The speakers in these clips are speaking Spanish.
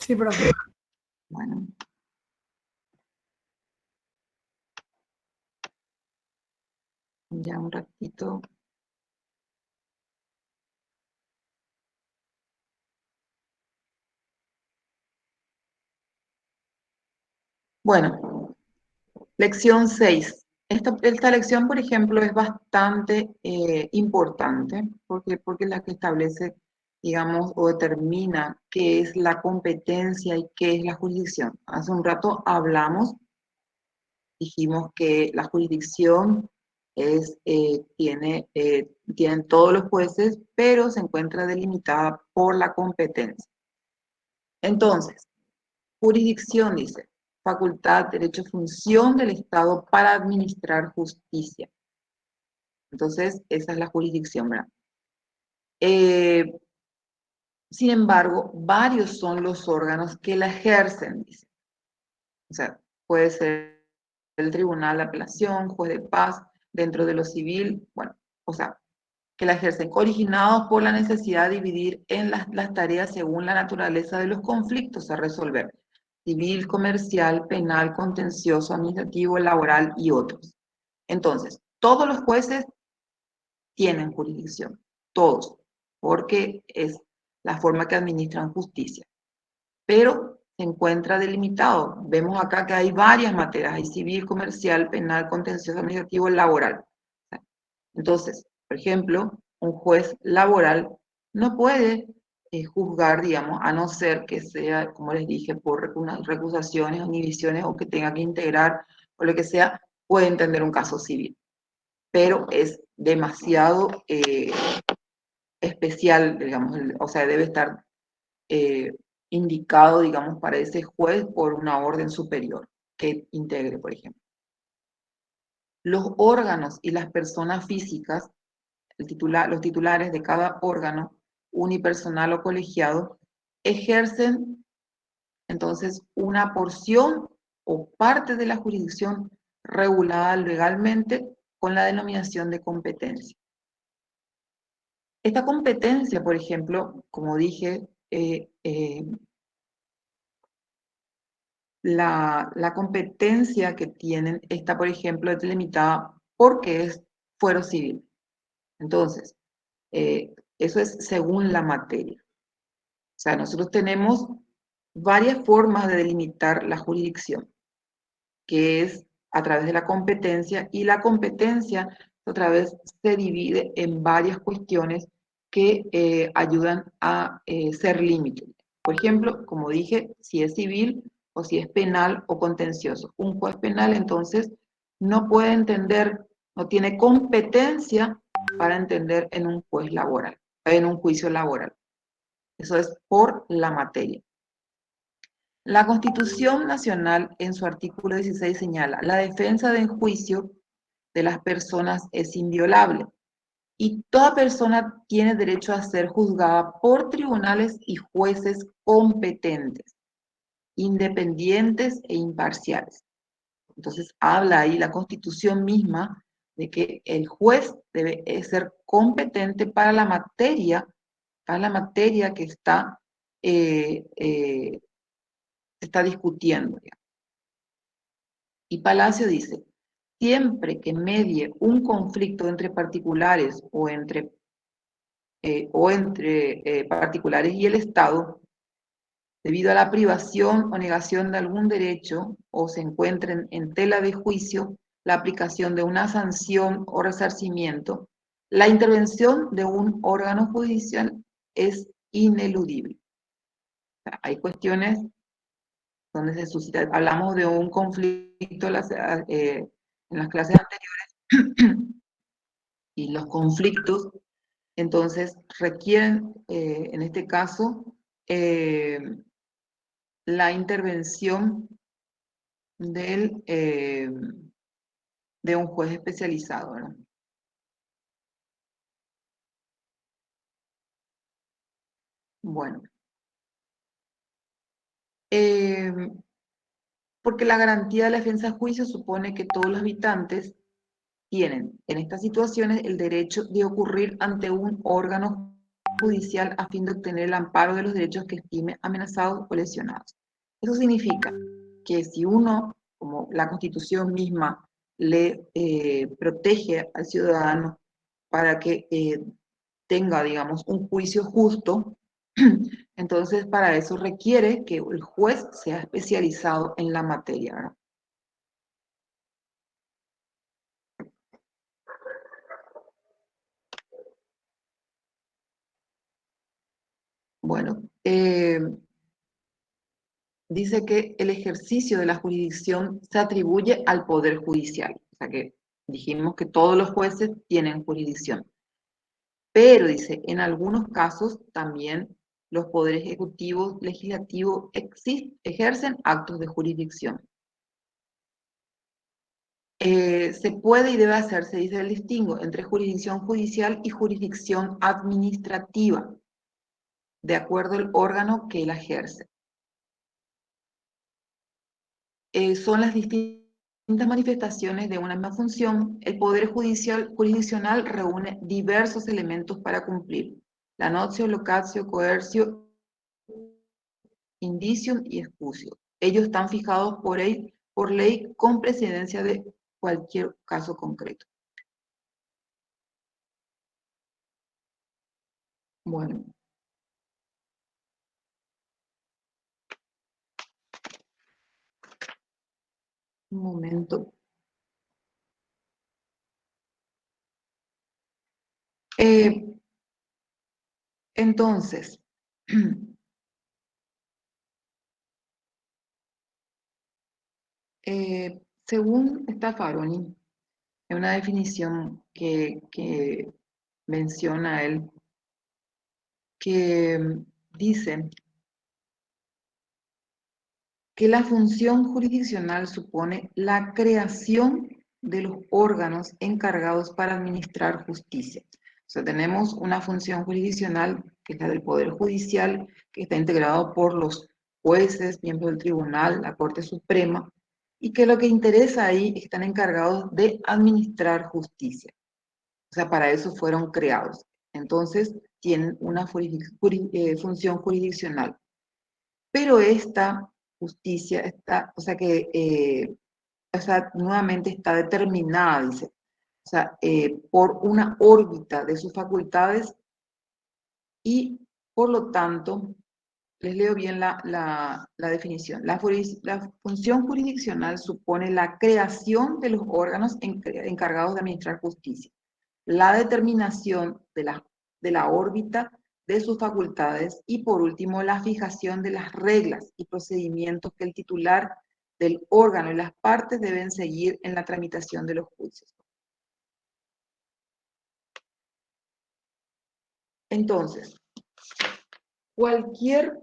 Sí, profe. Bueno. Ya un ratito. Bueno, lección 6. Esta lección, por ejemplo, es bastante importante porque es la que establece, digamos, o determina qué es la competencia y qué es la jurisdicción. Hace un rato hablamos, dijimos que la jurisdicción tienen todos los jueces, pero se encuentra delimitada por la competencia. Entonces, jurisdicción dice, facultad, derecho, función del Estado para administrar justicia. Entonces, esa es la jurisdicción, ¿verdad? Sin embargo, varios son los órganos que la ejercen, dice. O sea, puede ser el tribunal de apelación, juez de paz, dentro de lo civil, bueno, o sea, que la ejercen, originados por la necesidad de dividir en las tareas según la naturaleza de los conflictos a resolver, civil, comercial, penal, contencioso, administrativo, laboral y otros. Entonces, todos los jueces tienen jurisdicción, todos, porque es la forma que administran justicia. Pero se encuentra delimitado. Vemos acá que hay varias materias, hay civil, comercial, penal, contencioso, administrativo, laboral. Entonces, por ejemplo, un juez laboral no puede juzgar, digamos, a no ser que sea, como les dije, por recusaciones o inhibiciones o que tenga que integrar o lo que sea, puede entender un caso civil. Pero es demasiado especial, digamos, o sea, debe estar eh, indicado, digamos, para ese juez por una orden superior que integre, por ejemplo. Los órganos y las personas físicas, los titulares de cada órgano, unipersonal o colegiado, ejercen entonces una porción o parte de la jurisdicción regulada legalmente con la denominación de competencia. Esta competencia, por ejemplo, como dije, la competencia que tienen está, por ejemplo, delimitada porque es fuero civil. Entonces, eso es según la materia. O sea, nosotros tenemos varias formas de delimitar la jurisdicción, que es a través de la competencia, y la competencia otra vez se divide en varias cuestiones que ayudan a ser límites. Por ejemplo, como dije, si es civil o si es penal o contencioso. Un juez penal entonces no puede entender, no tiene competencia para entender en un juez laboral, en un juicio laboral. Eso es por la materia. La Constitución Nacional, en su artículo 16, señala: la defensa del juicio de las personas es inviolable y toda persona tiene derecho a ser juzgada por tribunales y jueces competentes, independientes e imparciales. Entonces habla ahí la Constitución misma de que el juez debe ser competente para la materia que está discutiendo. Y Palacio dice: siempre que medie un conflicto entre particulares o entre particulares y el Estado, debido a la privación o negación de algún derecho o se encuentren en tela de juicio la aplicación de una sanción o resarcimiento, la intervención de un órgano judicial es ineludible. O sea, hay cuestiones donde se suscita, hablamos de un conflicto en las clases anteriores, y los conflictos entonces requieren, en este caso, eh, la intervención de un juez especializado, ¿verdad? Bueno, eh, porque la garantía de la defensa de juicio supone que todos los habitantes tienen en estas situaciones el derecho de ocurrir ante un órgano judicial a fin de obtener el amparo de los derechos que estime amenazados o lesionados. Eso significa que si uno, como la Constitución misma, le protege al ciudadano para que tenga, digamos, un juicio justo, entonces para eso requiere que el juez sea especializado en la materia, ¿verdad? Bueno, dice que el ejercicio de la jurisdicción se atribuye al Poder Judicial. O sea que dijimos que todos los jueces tienen jurisdicción. Pero dice, en algunos casos también los poderes ejecutivo, legislativo ejercen actos de jurisdicción. Se puede y debe hacerse, dice el distingo, entre jurisdicción judicial y jurisdicción administrativa, de acuerdo al órgano que la ejerce. Son las distintas manifestaciones de una misma función. El Poder Jurisdiccional reúne diversos elementos para cumplir: la notio, locatio, coercio, indicium y excucio. Ellos están fijados por ley con precedencia de cualquier caso concreto. Bueno, un momento. Entonces, según Staffaroni, en una definición que menciona él, que dice que la función jurisdiccional supone la creación de los órganos encargados para administrar justicia. O sea, tenemos una función jurisdiccional, que es la del Poder Judicial, que está integrado por los jueces, miembros del tribunal, la Corte Suprema, y que lo que interesa ahí es que están encargados de administrar justicia. O sea, para eso fueron creados. Entonces, tienen una función jurisdiccional. Pero esta justicia está, o sea que, o sea, nuevamente está determinada, dice, o sea, por una órbita de sus facultades y, por lo tanto, les leo bien la definición. La función jurisdiccional supone la creación de los órganos encargados de administrar justicia, la determinación de la órbita de sus facultades y, por último, la fijación de las reglas y procedimientos que el titular del órgano y las partes deben seguir en la tramitación de los juicios. Entonces, cualquier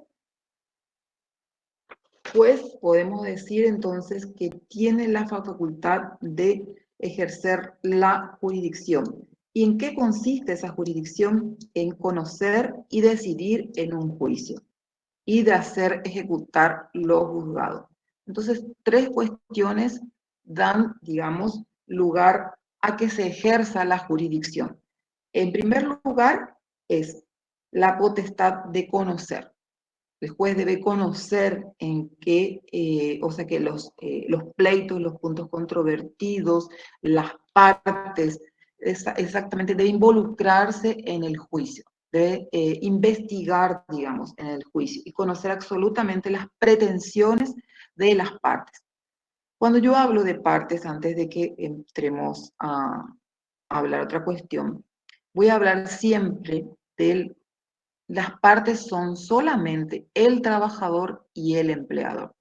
juez, podemos decir entonces, que tiene la facultad de ejercer la jurisdicción. ¿Y en qué consiste esa jurisdicción? En conocer y decidir en un juicio y de hacer ejecutar lo juzgado. Entonces, tres cuestiones dan, digamos, lugar a que se ejerza la jurisdicción. En primer lugar, es la potestad de conocer. El juez debe conocer en qué, o sea, que los pleitos, los puntos controvertidos, las partes, exactamente, debe involucrarse en el juicio, debe investigar, digamos, en el juicio y conocer absolutamente las pretensiones de las partes. Cuando yo hablo de partes, antes de que entremos a hablar otra cuestión, voy a hablar siempre del las partes son solamente el trabajador y el empleador.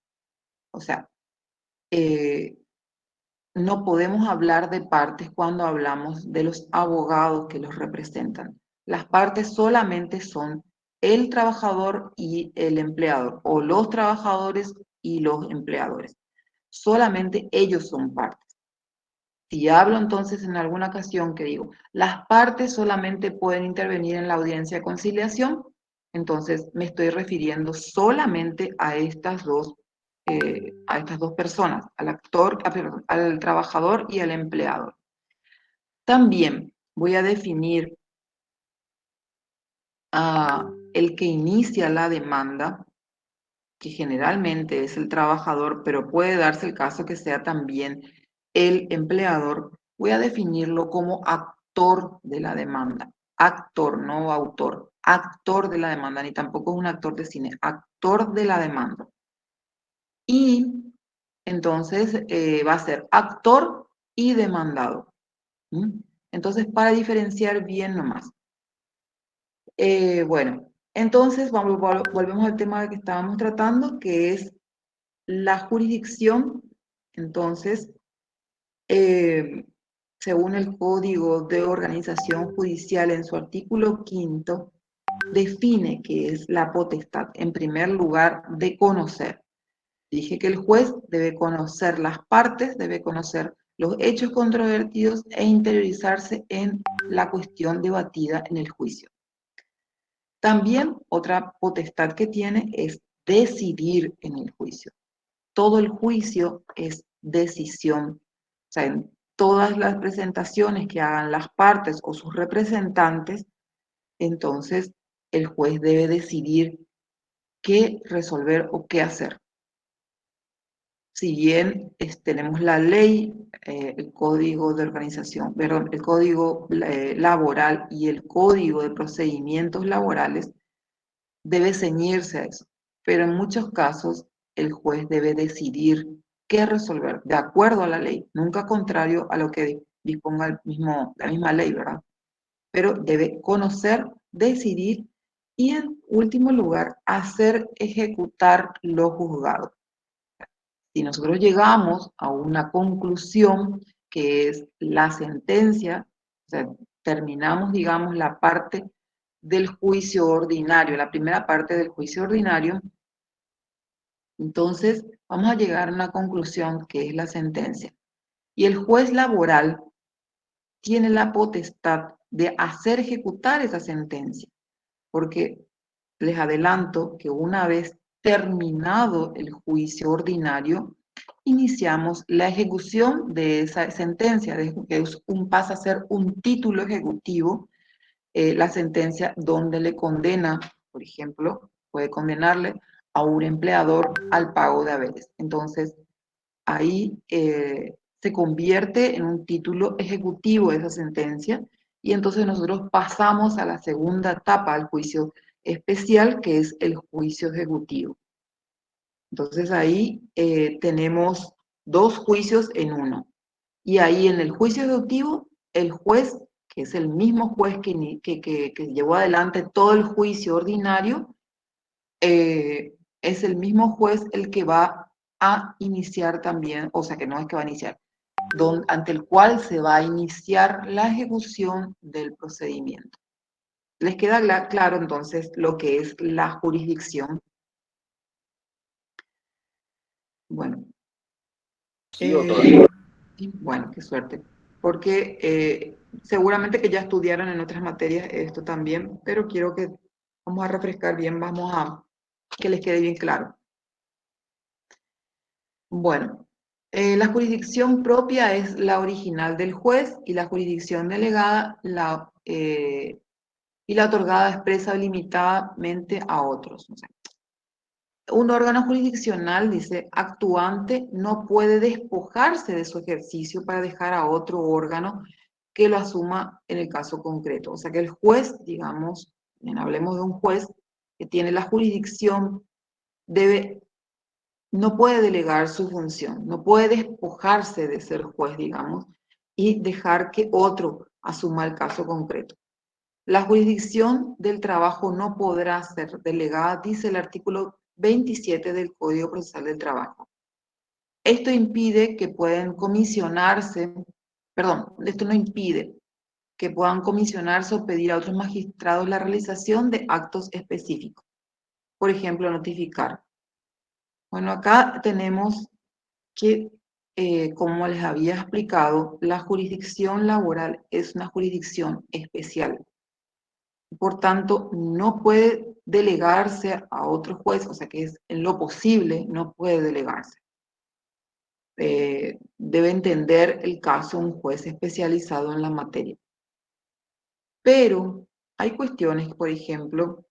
O sea, eh, no podemos hablar de partes cuando hablamos de los abogados que los representan. Las partes solamente son el trabajador y el empleador, o los trabajadores y los empleadores. Solamente ellos son partes. Si hablo entonces en alguna ocasión que digo, las partes solamente pueden intervenir en la audiencia de conciliación, entonces me estoy refiriendo solamente a estas dos personas, perdón, al trabajador y al empleador. También voy a definir el que inicia la demanda, que generalmente es el trabajador, pero puede darse el caso que sea también el empleador, voy a definirlo como actor de la demanda. Actor, no autor. Actor de la demanda, ni tampoco es un actor de cine, actor de la demanda. Y entonces va a ser actor y demandado. ¿Mm? Entonces, para diferenciar bien nomás. Bueno, entonces volvemos al tema que estábamos tratando, que es la jurisdicción. Entonces, según el Código de Organización Judicial en su artículo 5, define que es la potestad, en primer lugar, de conocer. Dije que el juez debe conocer las partes, debe conocer los hechos controvertidos e interiorizarse en la cuestión debatida en el juicio. También otra potestad que tiene es decidir en el juicio. Todo el juicio es decisión. O sea, en todas las presentaciones que hagan las partes o sus representantes, entonces el juez debe decidir qué resolver o qué hacer. Si bien tenemos la ley, el código de organización, perdón, el código laboral y el código de procedimientos laborales, debe ceñirse a eso. Pero en muchos casos el juez debe decidir qué resolver de acuerdo a la ley, nunca contrario a lo que disponga la misma ley, ¿verdad? Pero debe conocer, decidir y en último lugar hacer ejecutar lo juzgado. Si nosotros llegamos a una conclusión que es la sentencia, o sea, terminamos, digamos, la parte del juicio ordinario, la primera parte del juicio ordinario, entonces vamos a llegar a una conclusión que es la sentencia. Y el juez laboral tiene la potestad de hacer ejecutar esa sentencia, porque les adelanto que una vez terminado el juicio ordinario, iniciamos la ejecución de esa sentencia, que pasa a ser un título ejecutivo, la sentencia donde le condena, por ejemplo, puede condenarle a un empleador al pago de haberes. Entonces, ahí se convierte en un título ejecutivo esa sentencia y entonces nosotros pasamos a la segunda etapa del juicio especial, que es el juicio ejecutivo. Entonces ahí tenemos dos juicios en uno. Y ahí en el juicio ejecutivo, el juez, que es el mismo juez que llevó adelante todo el juicio ordinario, es el mismo juez el que va a iniciar también, o sea que no es que va a iniciar, ante el cual se va a iniciar la ejecución del procedimiento. ¿Les queda claro entonces lo que es la jurisdicción? Bueno, Sí, doctora. bueno, qué suerte, porque seguramente que ya estudiaron en otras materias esto también, pero quiero que vamos a refrescar bien, vamos a que les quede bien claro. Bueno, la jurisdicción propia es la original del juez y la jurisdicción delegada y la otorgada expresa o limitadamente a otros. O sea, un órgano jurisdiccional, dice, actuante, no puede despojarse de su ejercicio para dejar a otro órgano que lo asuma en el caso concreto. O sea que el juez, digamos, hablemos de un juez que tiene la jurisdicción, no puede delegar su función, no puede despojarse de ser juez, digamos, y dejar que otro asuma el caso concreto. La jurisdicción del trabajo no podrá ser delegada, dice el artículo 27 del Código Procesal del Trabajo. Esto impide que puedan comisionarse, perdón, esto no impide que puedan comisionarse o pedir a otros magistrados la realización de actos específicos. Por ejemplo, notificar. Bueno, acá tenemos que, como les había explicado, la jurisdicción laboral es una jurisdicción especial. Por tanto, no puede delegarse a otro juez, o sea que es en lo posible, no puede delegarse. Debe entender el caso un juez especializado en la materia. Pero hay cuestiones, por ejemplo,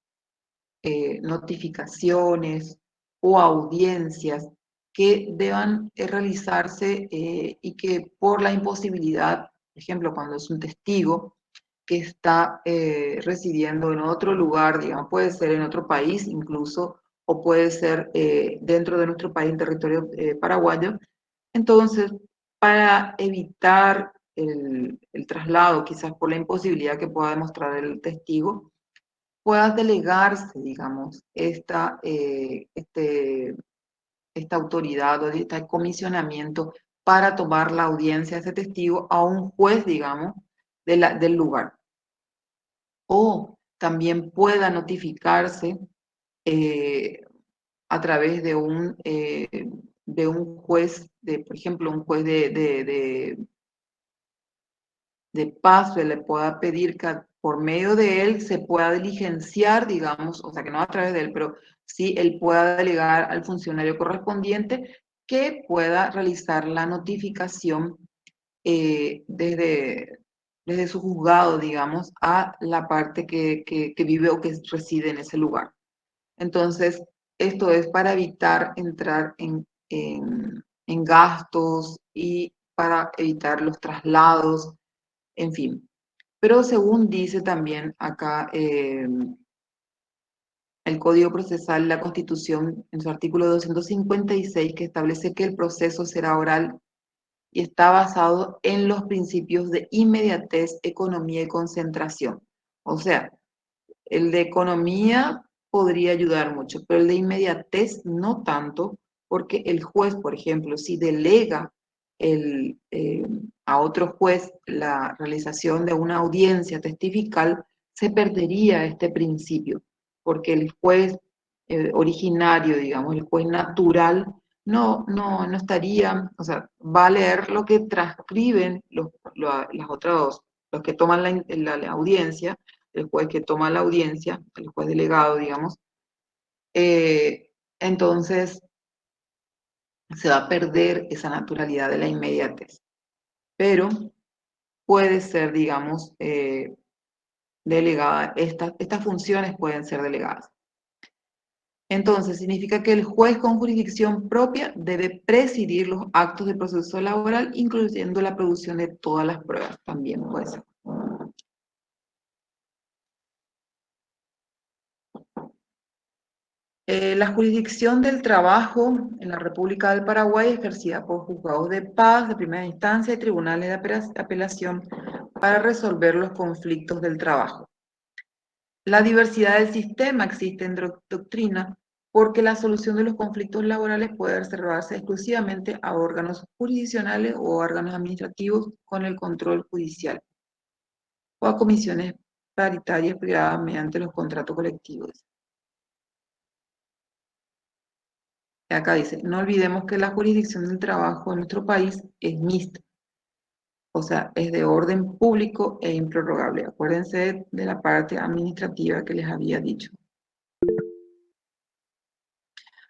notificaciones o audiencias que deban realizarse y que por la imposibilidad, por ejemplo, cuando es un testigo que está residiendo en otro lugar, digamos, puede ser en otro país incluso, o puede ser dentro de nuestro país, en territorio paraguayo. Entonces, para evitar el traslado, quizás por la imposibilidad que pueda demostrar el testigo, pueda delegarse, digamos, esta autoridad o este comisionamiento para tomar la audiencia de ese testigo a un juez, digamos, del lugar. O también pueda notificarse eh, a través de un juez, por ejemplo, un juez de paz, se le pueda pedir que por medio de él se pueda diligenciar, digamos, o sea, que no a través de él, pero sí él pueda delegar al funcionario correspondiente que pueda realizar la notificación desde su juzgado, digamos, a la parte que vive o que reside en ese lugar. Entonces, esto es para evitar entrar en gastos y para evitar los traslados, en fin. Pero según dice también acá el Código Procesal, la Constitución, en su artículo 256, que establece que el proceso será oral y está basado en los principios de inmediatez, economía y concentración. O sea, el de economía podría ayudar mucho, pero el de inmediatez no tanto, porque el juez, por ejemplo, si delega a otro juez la realización de una audiencia testifical, se perdería este principio, porque el juez originario, digamos, el juez natural, no estaría, o sea, va a leer lo que transcriben las otros, los que toman la audiencia, el juez que toma la audiencia, el juez delegado, digamos, eh, entonces se va a perder esa naturalidad de la inmediatez. Pero puede ser, digamos, delegada, estas funciones pueden ser delegadas. Entonces, significa que el juez con jurisdicción propia debe presidir los actos del proceso laboral, incluyendo la producción de todas las pruebas, también puede ser. La jurisdicción del trabajo en la República del Paraguay es ejercida por juzgados de paz de primera instancia y tribunales de apelación para resolver los conflictos del trabajo. La diversidad del sistema existe en doctrina porque la solución de los conflictos laborales puede reservarse exclusivamente a órganos jurisdiccionales o órganos administrativos con el control judicial o a comisiones paritarias privadas mediante los contratos colectivos. Acá dice, no olvidemos que la jurisdicción del trabajo en nuestro país es mixta, o sea, es de orden público e improrrogable. Acuérdense de la parte administrativa que les había dicho.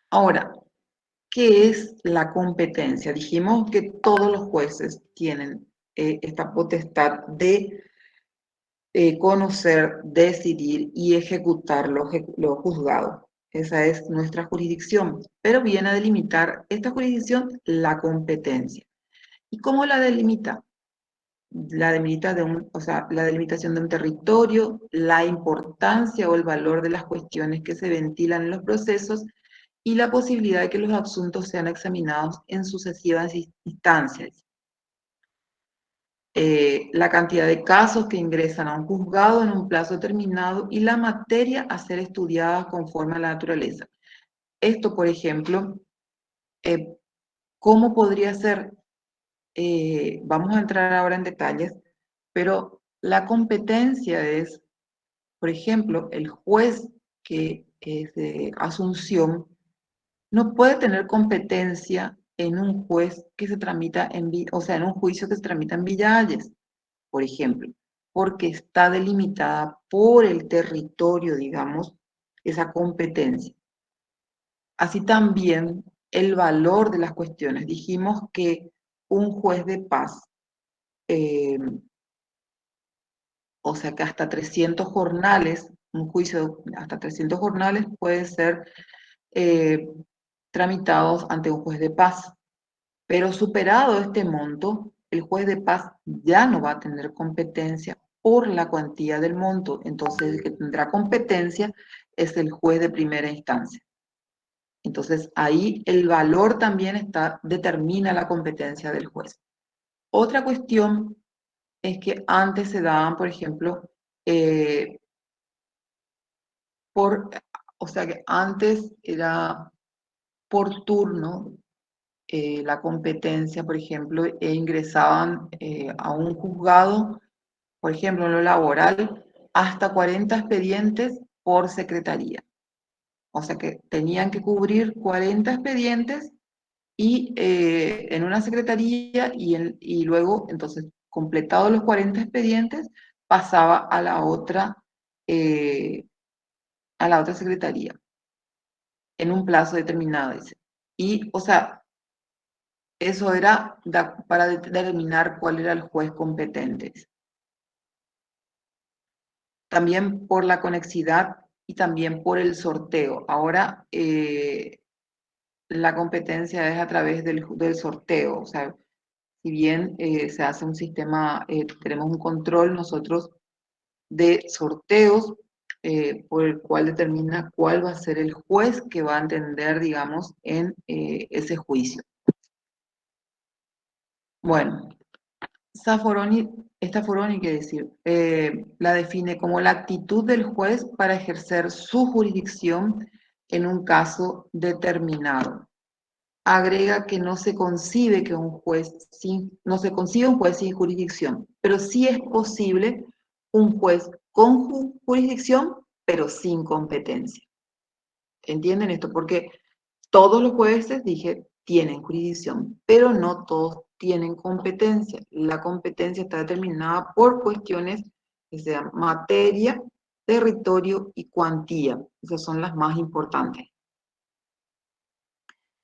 Ahora, ¿qué es la competencia? Dijimos que todos los jueces tienen esta potestad de conocer, decidir y ejecutar lo juzgado. Esa es nuestra jurisdicción, pero viene a delimitar esta jurisdicción la competencia. ¿Y cómo la delimita? La delimitación de un territorio, la importancia o el valor de las cuestiones que se ventilan en los procesos y la posibilidad de que los asuntos sean examinados en sucesivas instancias. La cantidad de casos que ingresan a un juzgado en un plazo determinado y la materia a ser estudiada conforme a la naturaleza. Esto, por ejemplo, ¿cómo podría ser? Vamos a entrar ahora en detalles, pero la competencia es, por ejemplo, el juez que es de Asunción no puede tener competencia en un juez que se tramita o sea, en un juicio que se tramita en Villa Hayes, por ejemplo, porque está delimitada por el territorio, digamos, esa competencia. Así también el valor de las cuestiones. Dijimos que un juez de paz eh, O sea que hasta 300 jornales, un juicio hasta 300 jornales puede ser tramitados ante un juez de paz. Pero superado este monto, el juez de paz ya no va a tener competencia por la cuantía del monto. Entonces, el que tendrá competencia es el juez de primera instancia. Entonces, ahí el valor también determina la competencia del juez. Otra cuestión es que antes se daban, por ejemplo, o sea que antes era por turno la competencia, por ejemplo, e ingresaban a un juzgado, por ejemplo, en lo laboral, hasta 40 expedientes por secretaría. O sea que tenían que cubrir 40 expedientes y en una secretaría y luego, entonces, completados los 40 expedientes, pasaba eh, a la otra secretaría en un plazo determinado, dice. Y, o sea, eso era para determinar cuál era el juez competente. También por la conexidad y también por el sorteo. Ahora la competencia es a través del sorteo. O sea, si bien se hace un sistema, tenemos un control nosotros de sorteos por el cual determina cuál va a ser el juez que va a entender, digamos, en ese juicio. Bueno, esta Foroni, quiere decir, la define como la actitud del juez para ejercer su jurisdicción en un caso determinado. Agrega que no se concibe no se concibe un juez sin jurisdicción, pero sí es posible un juez con jurisdicción, pero sin competencia. ¿Entienden esto? Porque todos los jueces, dije, tienen jurisdicción, pero no todos tienen competencia. La competencia está determinada por cuestiones que sean materia, territorio y cuantía. Esas son las más importantes.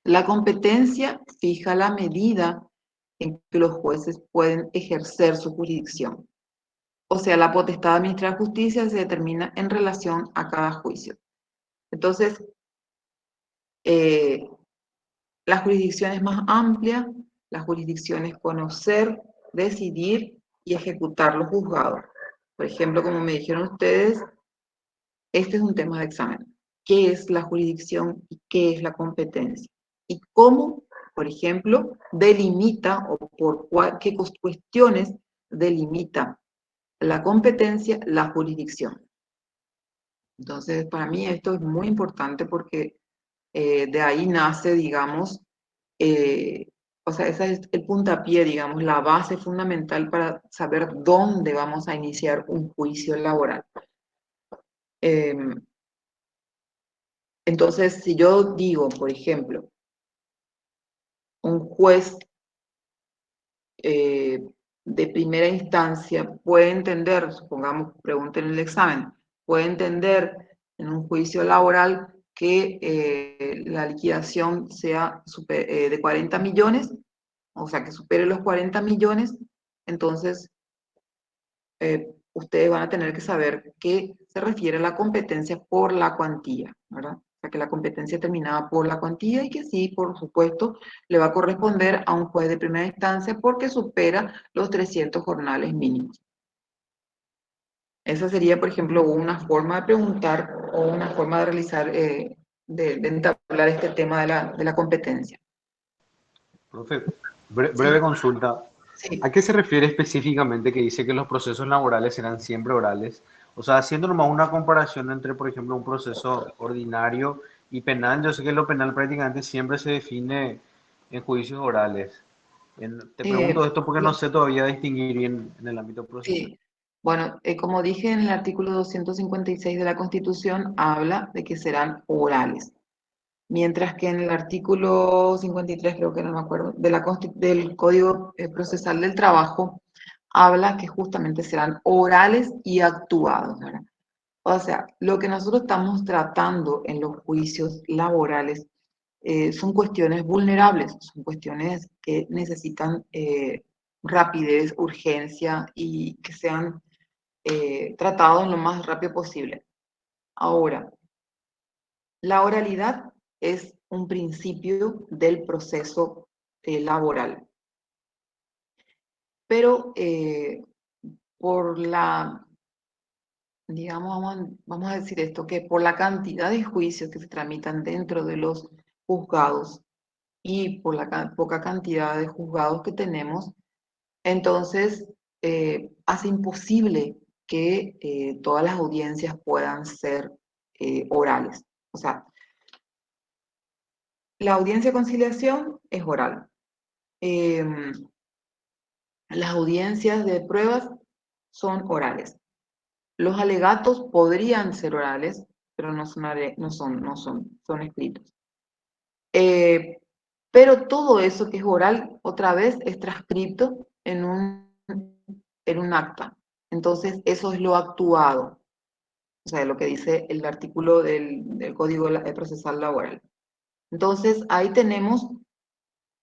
La competencia fija la medida en que los jueces pueden ejercer su jurisdicción. O sea, la potestad de administrar justicia se determina en relación a cada juicio. Entonces, la jurisdicción es más amplia, la jurisdicción es conocer, decidir y ejecutar los juzgados. Por ejemplo, como me dijeron ustedes, este es un tema de examen. ¿Qué es la jurisdicción y qué es la competencia? Y cómo, por ejemplo, delimita o qué cuestiones delimita la competencia, la jurisdicción. Entonces, para mí esto es muy importante porque de ahí nace, digamos, o sea, ese es el puntapié, digamos, la base fundamental para saber dónde vamos a iniciar un juicio laboral. Entonces, si yo digo, por ejemplo, un juez de primera instancia puede entender, supongamos, pregunten en el examen, puede entender en un juicio laboral que la liquidación sea de 40 millones, o sea, que supere los 40 millones, entonces ustedes van a tener que saber qué se refiere a la competencia por la cuantía, ¿verdad? O sea, que la competencia terminada por la cuantía y que sí, por supuesto, le va a corresponder a un juez de primera instancia porque supera los 300 jornales mínimos. Esa sería, por ejemplo, una forma de preguntar o una forma de realizar, de entablar este tema de la competencia. Profe, Sí, breve consulta. sí. ¿A qué se refiere específicamente que dice que los procesos laborales serán siempre orales? O sea, haciendo nomás una comparación entre, por ejemplo, un proceso ordinario y penal, yo sé que lo penal prácticamente siempre se define en juicios orales. Te pregunto esto porque no Lo- sé todavía distinguir bien en el ámbito procesal. sí. Bueno, como dije en el artículo 256 de la Constitución, habla de que serán orales. Mientras que en el artículo 53, creo que no me acuerdo, del Código Procesal del Trabajo, habla que justamente serán orales y actuados, ¿verdad? O sea, lo que nosotros estamos tratando en los juicios laborales son cuestiones vulnerables, son cuestiones que necesitan rapidez, urgencia y que sean tratados lo más rápido posible. Ahora, la oralidad es un principio del proceso laboral, pero por la, digamos, vamos a decir esto, que por la cantidad de juicios que se tramitan dentro de los juzgados y por la poca cantidad de juzgados que tenemos, entonces hace imposible que todas las audiencias puedan ser orales. O sea, la audiencia de conciliación es oral. Las audiencias de pruebas son orales. Los alegatos podrían ser orales, pero son escritos. Pero todo eso que es oral, otra vez, es transcrito en un acta. Entonces, eso es lo actuado. O sea, lo que dice el artículo del Código Procesal Laboral. Entonces, ahí tenemos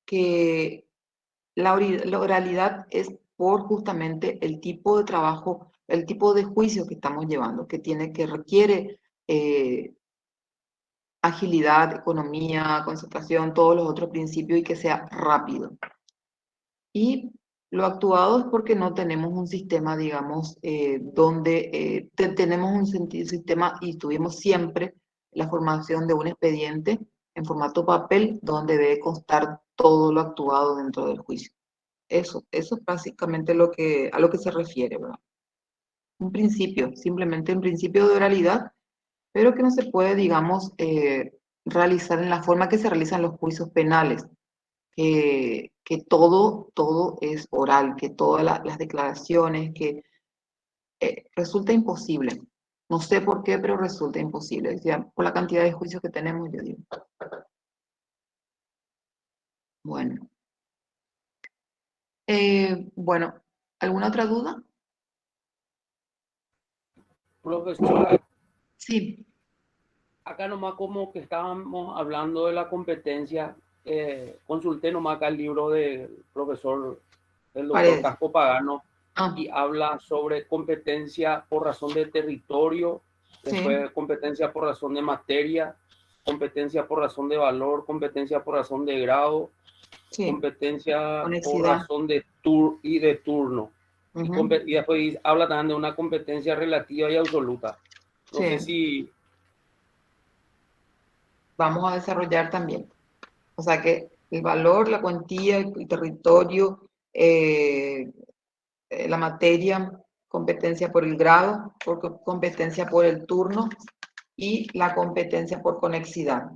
que la oralidad es por justamente el tipo de trabajo, el tipo de juicio que estamos llevando, que requiere agilidad, economía, concentración, todos los otros principios y que sea rápido. Y lo actuado es porque no tenemos un sistema, digamos, donde tenemos un sistema y tuvimos siempre la formación de un expediente en formato papel donde debe constar todo lo actuado dentro del juicio. Eso es básicamente a lo que se refiere, ¿verdad? Un principio, simplemente un principio de oralidad, pero que no se puede, digamos, realizar en la forma que se realizan los juicios penales, que todo es oral, que todas las declaraciones, que resulta imposible. No sé por qué, pero resulta imposible. Ya, por la cantidad de juicios que tenemos, yo digo. Bueno. Bueno, ¿alguna otra duda? Profesora, Sí, acá nomás como que estábamos hablando de la competencia, consulté nomás acá el libro del profesor, el doctor Paredes. Casco Pagano, Ah, y habla sobre competencia por razón de territorio, sí, después competencia por razón de materia, competencia por razón de valor, competencia por razón de grado, sí. competencia por Conexidad. razón de y de turno. Ujú, Y después habla también de una competencia relativa y absoluta. No sé sí, si vamos a desarrollar también. O sea que el valor, la cuantía, el territorio, la materia, competencia por el grado, competencia por el turno y la competencia por conexidad.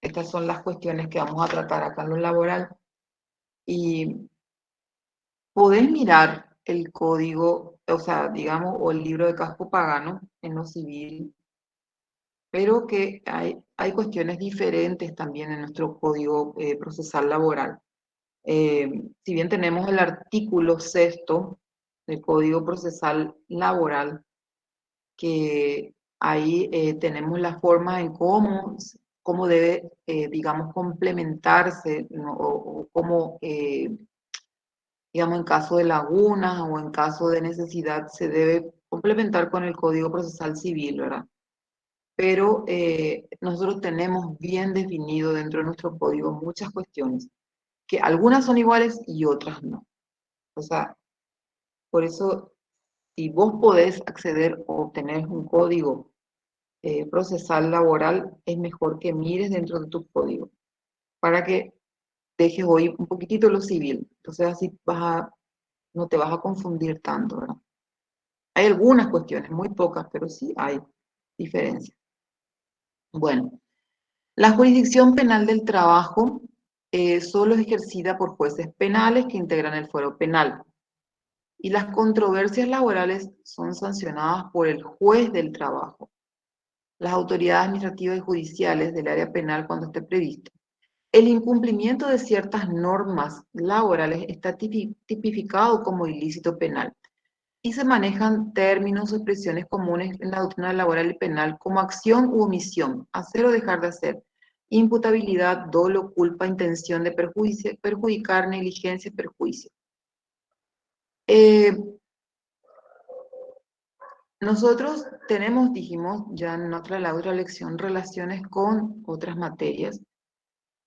Estas son las cuestiones que vamos a tratar acá en lo laboral. Y podés mirar el código, o sea, digamos, o el libro de Casco Pagano en lo civil, pero que hay cuestiones diferentes también en nuestro código procesal laboral. Si bien tenemos el artículo 6º del Código Procesal Laboral, que ahí tenemos la forma en cómo debe, digamos, complementarse, ¿no? O cómo, digamos, en caso de lagunas o en caso de necesidad, se debe complementar con el Código Procesal Civil, ¿verdad? Pero nosotros tenemos bien definido dentro de nuestro código muchas cuestiones, que algunas son iguales y otras no. O sea, por eso, si vos podés acceder o tenés un código procesal laboral, es mejor que mires dentro de tu código, para que dejes hoy un poquitito lo civil. Entonces así no te vas a confundir tanto, ¿verdad? Hay algunas cuestiones, muy pocas, pero sí hay diferencias. Bueno, la jurisdicción penal del trabajo solo es ejercida por jueces penales que integran el fuero penal. Y las controversias laborales son sancionadas por el juez del trabajo, las autoridades administrativas y judiciales del área penal cuando esté previsto. El incumplimiento de ciertas normas laborales está tipificado como ilícito penal y se manejan términos o expresiones comunes en la doctrina laboral y penal como acción u omisión, hacer o dejar de hacer, imputabilidad, dolo, culpa, intención de perjudicar, negligencia, perjuicio. nosotros tenemos, dijimos ya en la otra lección, relaciones con otras materias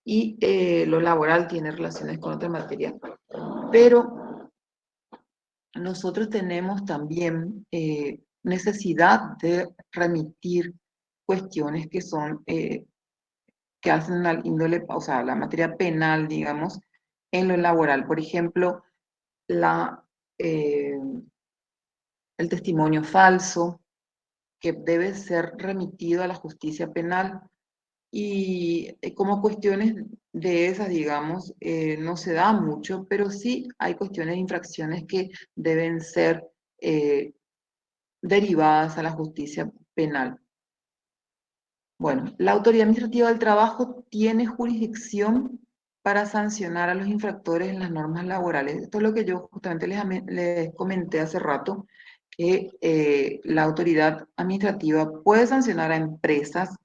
y lo laboral tiene relaciones con otras materias, pero nosotros tenemos también necesidad de remitir cuestiones que son, que hacen al índole, o sea, la materia penal, digamos, en lo laboral. Por ejemplo, la, eh, el testimonio falso, que debe ser remitido a la justicia penal. Y como cuestiones de esas, digamos, no se da mucho, pero sí hay cuestiones de infracciones que deben ser derivadas a la justicia penal. Bueno, la autoridad administrativa del trabajo tiene jurisdicción para sancionar a los infractores en las normas laborales. Esto es lo que yo justamente les comenté hace rato, que la autoridad administrativa puede sancionar a empresas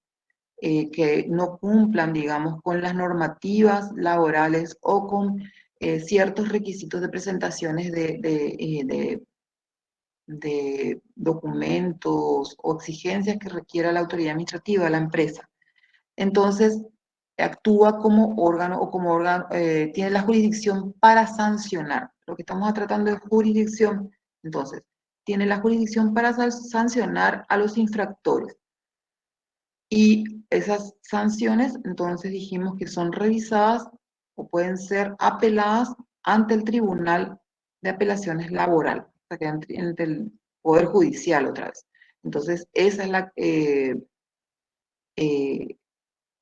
que no cumplan, digamos, con las normativas laborales o con ciertos requisitos de presentaciones de documentos o exigencias que requiera la autoridad administrativa de la empresa. Entonces, actúa como órgano o como órgano, tiene la jurisdicción para sancionar. Lo que estamos tratando es jurisdicción. Entonces, tiene la jurisdicción para sancionar a los infractores. Y esas sanciones, entonces dijimos que son revisadas o pueden ser apeladas ante el Tribunal de Apelaciones Laboral, o sea, que ante el Poder Judicial otra vez. Entonces, esa es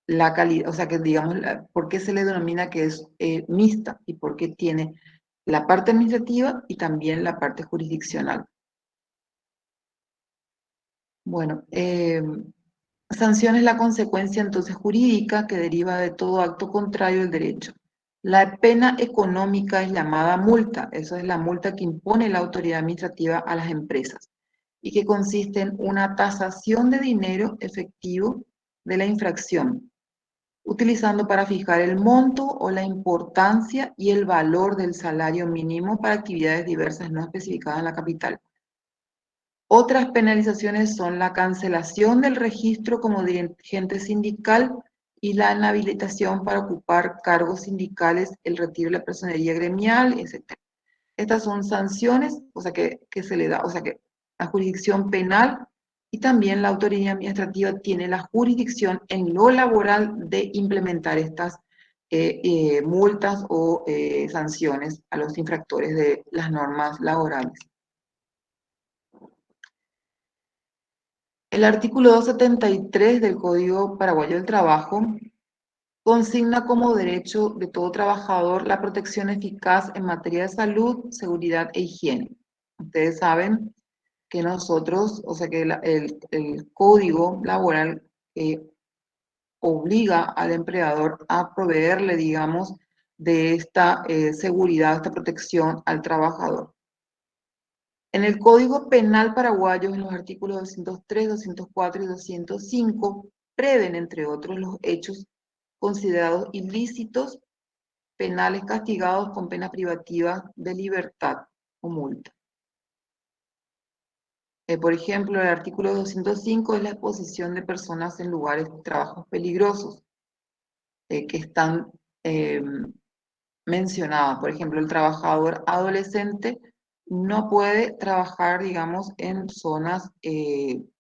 la calidad, o sea, que digamos, ¿por qué se le denomina que es mixta? Y por qué tiene la parte administrativa y también la parte jurisdiccional. Bueno, sanción es la consecuencia entonces jurídica que deriva de todo acto contrario al derecho. La pena económica es llamada multa, eso es la multa que impone la autoridad administrativa a las empresas y que consiste en una tasación de dinero efectivo de la infracción, utilizando para fijar el monto o la importancia y el valor del salario mínimo para actividades diversas no especificadas en la capital. Otras penalizaciones son la cancelación del registro como dirigente sindical y la inhabilitación para ocupar cargos sindicales, el retiro de la personería gremial, etc. Estas son sanciones, o sea, que se le da, o sea, que la jurisdicción penal y también la autoridad administrativa tiene la jurisdicción en lo laboral de implementar estas multas o sanciones a los infractores de las normas laborales. El artículo 273 del Código Paraguayo del Trabajo consigna como derecho de todo trabajador la protección eficaz en materia de salud, seguridad e higiene. Ustedes saben que nosotros, o sea que el Código Laboral obliga al empleador a proveerle, digamos, de esta seguridad, esta protección al trabajador. En el Código Penal paraguayo, en los artículos 203, 204 y 205, prevén, entre otros, los hechos considerados ilícitos, penales castigados con pena privativa de libertad o multa. Por ejemplo, el artículo 205 es la exposición de personas en lugares de trabajos peligrosos, que están mencionadas. Por ejemplo, el trabajador adolescente no puede trabajar, digamos, en zonas, en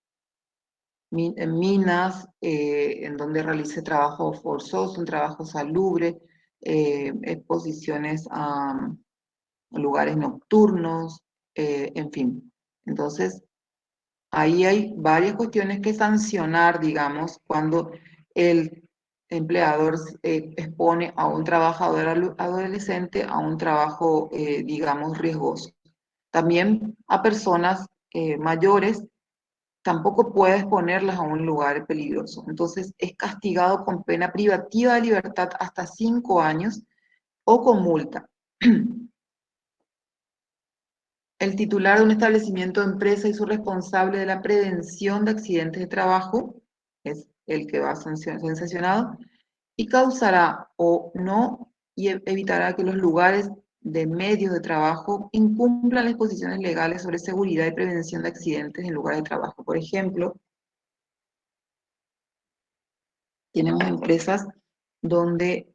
minas, en donde realice trabajo forzoso, un trabajo salubre, exposiciones a lugares nocturnos, en fin. Entonces, ahí hay varias cuestiones que sancionar, digamos, cuando el empleador expone a un trabajador adolescente a un trabajo, digamos, riesgoso. También a personas mayores tampoco puede exponerlas a un lugar peligroso. Entonces, es castigado con pena privativa de libertad hasta 5 años o con multa. El titular de un establecimiento de empresa y su responsable de la prevención de accidentes de trabajo es el que va a ser sancionado y causará o no y evitará que los lugares de medios de trabajo incumplan las disposiciones legales sobre seguridad y prevención de accidentes en lugar de trabajo. Por ejemplo, tenemos empresas donde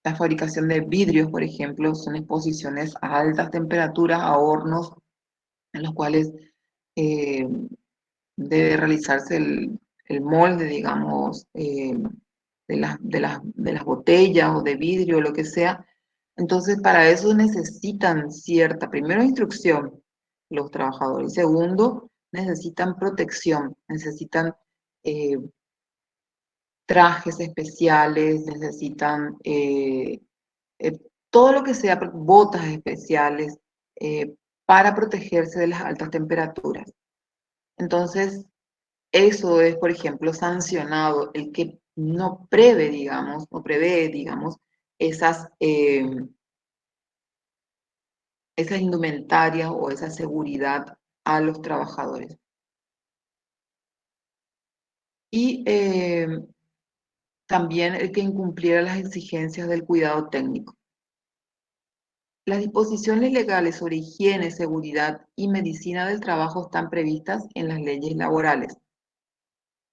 la fabricación de vidrios, por ejemplo, son exposiciones a altas temperaturas, a hornos en los cuales eh, debe realizarse el molde, digamos, de las botellas o de vidrio o lo que sea. Entonces, para eso necesitan cierta, primero, instrucción los trabajadores. Y segundo, necesitan protección, necesitan trajes especiales, necesitan todo lo que sea, botas especiales para protegerse de las altas temperaturas. Entonces, eso es, por ejemplo, sancionado, el que no prevé, digamos, esa indumentaria o esa seguridad a los trabajadores. Y también el que incumpliera las exigencias del cuidado técnico. Las disposiciones legales sobre higiene, seguridad y medicina del trabajo están previstas en las leyes laborales.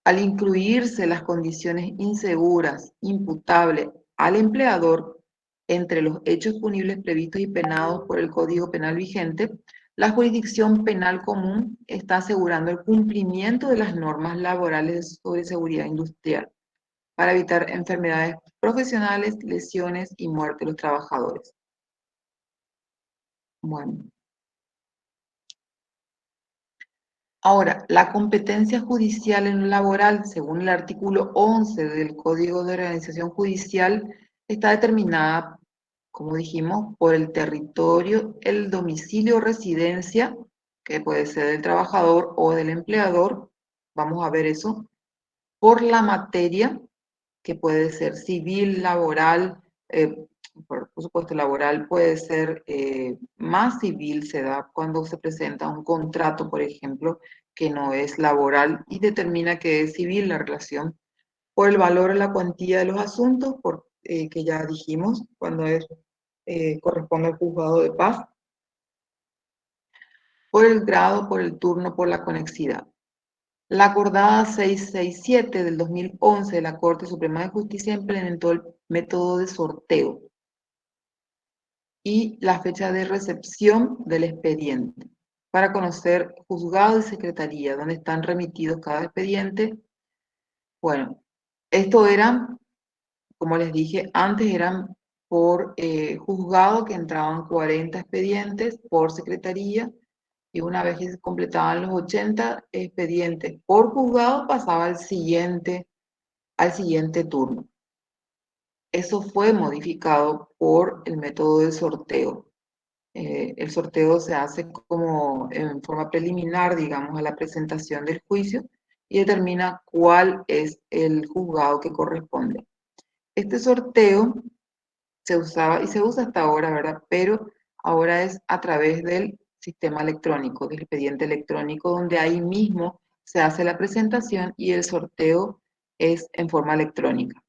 Al incluirse las condiciones inseguras imputables al empleador entre los hechos punibles previstos y penados por el Código Penal vigente, la jurisdicción penal común está asegurando el cumplimiento de las normas laborales sobre seguridad industrial para evitar enfermedades profesionales, lesiones y muerte de los trabajadores. Bueno. Ahora, la competencia judicial en lo laboral, según el artículo 11 del Código de Organización Judicial, está determinada, como dijimos, por el territorio, el domicilio o residencia, que puede ser del trabajador o del empleador, vamos a ver eso, por la materia, que puede ser civil, laboral, por supuesto laboral puede ser más civil, se da cuando se presenta un contrato, por ejemplo, que no es laboral y determina que es civil la relación, por el valor o la cuantía de los asuntos, que ya dijimos, cuando corresponde al juzgado de paz, por el grado, por el turno, por la conexidad. La acordada 667 del 2011 de la Corte Suprema de Justicia implementó el método de sorteo y la fecha de recepción del expediente para conocer juzgado y secretaría, donde están remitidos cada expediente. Bueno, esto eran, como les dije, antes eran por juzgado, que entraban 40 expedientes por secretaría, y una vez que se completaban los 80 expedientes por juzgado, pasaba al siguiente turno. Eso fue modificado por el método de sorteo. El sorteo se hace como en forma preliminar, digamos, a la presentación del juicio y determina cuál es el juzgado que corresponde. Este sorteo se usaba y se usa hasta ahora, ¿verdad? Pero ahora es a través del sistema electrónico, del expediente electrónico, donde ahí mismo se hace la presentación y el sorteo es en forma electrónica.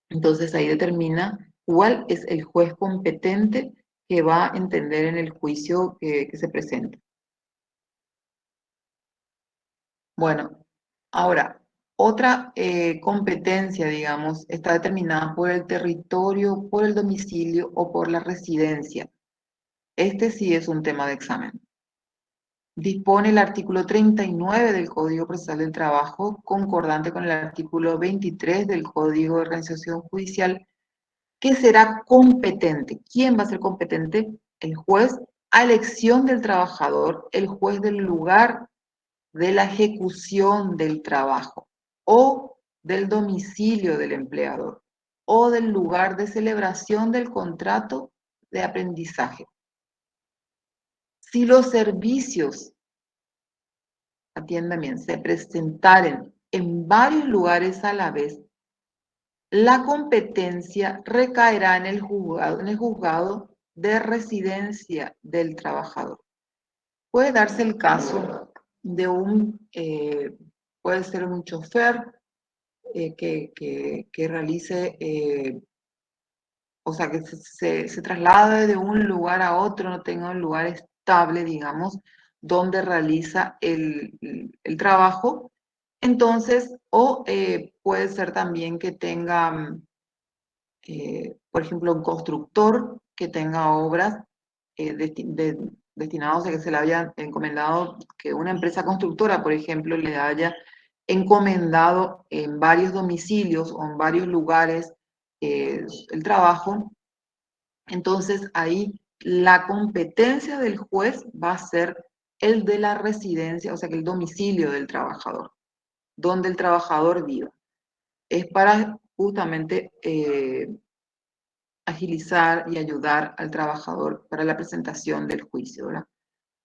Entonces ahí determina cuál es el juez competente que va a entender en el juicio que se presenta. Bueno, ahora, otra competencia, digamos, está determinada por el territorio, por el domicilio o por la residencia. Este sí es un tema de examen. Dispone el artículo 39 del Código Procesal del Trabajo, concordante con el artículo 23 del Código de Organización Judicial, que será competente. ¿Quién va a ser competente? El juez a elección del trabajador, el juez del lugar de la ejecución del trabajo o del domicilio del empleador o del lugar de celebración del contrato de aprendizaje. Si los servicios, atiendan bien, se presentaren en varios lugares a la vez, la competencia recaerá en el juzgado de residencia del trabajador. Puede darse el caso de puede ser un chofer que realice o sea, que se traslade de un lugar a otro, no tenga un lugar estable, digamos, donde realiza el trabajo. Entonces, o puede ser también que tenga, por ejemplo, un constructor que tenga obras destinadas a que se le haya encomendado, que una empresa constructora, por ejemplo, le haya encomendado en varios domicilios o en varios lugares el trabajo. Entonces ahí la competencia del juez va a ser el de la residencia, o sea que el domicilio del trabajador, donde el trabajador viva. Es para justamente agilizar y ayudar al trabajador para la presentación del juicio, ¿verdad?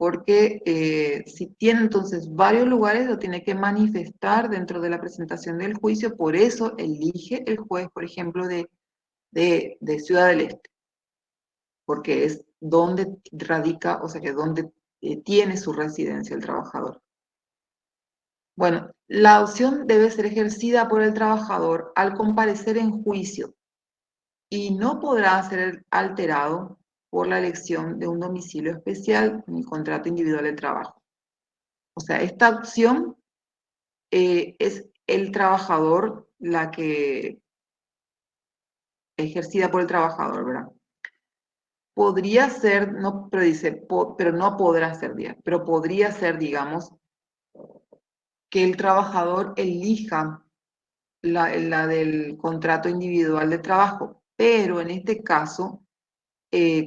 Porque si tiene entonces varios lugares, lo tiene que manifestar dentro de la presentación del juicio, por eso elige el juez, por ejemplo, de Ciudad del Este, porque es donde radica, o sea, que donde tiene su residencia el trabajador. Bueno, la opción debe ser ejercida por el trabajador al comparecer en juicio y no podrá ser alterado por la elección de un domicilio especial en el contrato individual de trabajo. O sea, esta opción es el trabajador, la que ejercida por el trabajador, ¿verdad? Podría ser, no, pero dice, pero no podrá ser, pero podría ser, digamos, que el trabajador elija la del contrato individual de trabajo, pero en este caso,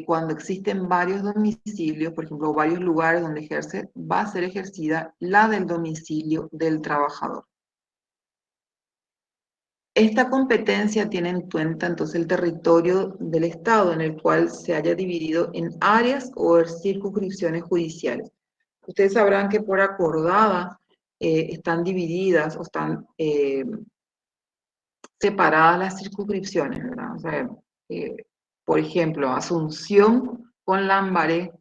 cuando existen varios domicilios, por ejemplo, varios lugares donde ejerce, va a ser ejercida la del domicilio del trabajador. Esta competencia tiene en cuenta entonces el territorio del Estado en el cual se haya dividido en áreas o circunscripciones judiciales. Ustedes sabrán que por acordada están divididas o están separadas las circunscripciones, ¿verdad? O sea, por ejemplo, Asunción con Lambaré,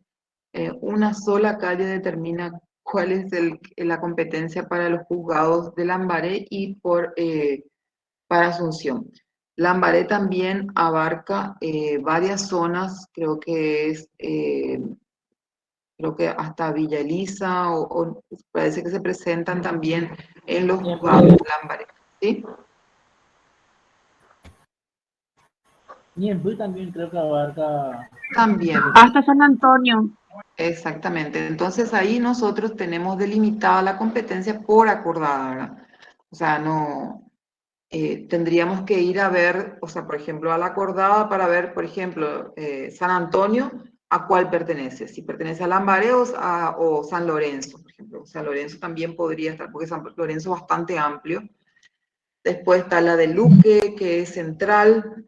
una sola calle determina cuál es la competencia para los juzgados de Lambaré y para Asunción. Lambaré también abarca varias zonas, creo que hasta Villa Elisa, o parece que se presentan también en los juzgados de Lambaré, ¿sí? Ñemby también creo que abarca. También. Hasta San Antonio. Exactamente. Entonces ahí nosotros tenemos delimitada la competencia por acordada, ¿verdad? O sea, no tendríamos que ir a ver, o sea, por ejemplo, a la acordada para ver, por ejemplo, San Antonio, ¿a cuál pertenece? Si pertenece a Lambaré o San Lorenzo, por ejemplo. San Lorenzo también podría estar, porque San Lorenzo es bastante amplio. Después está la de Luque, que es central.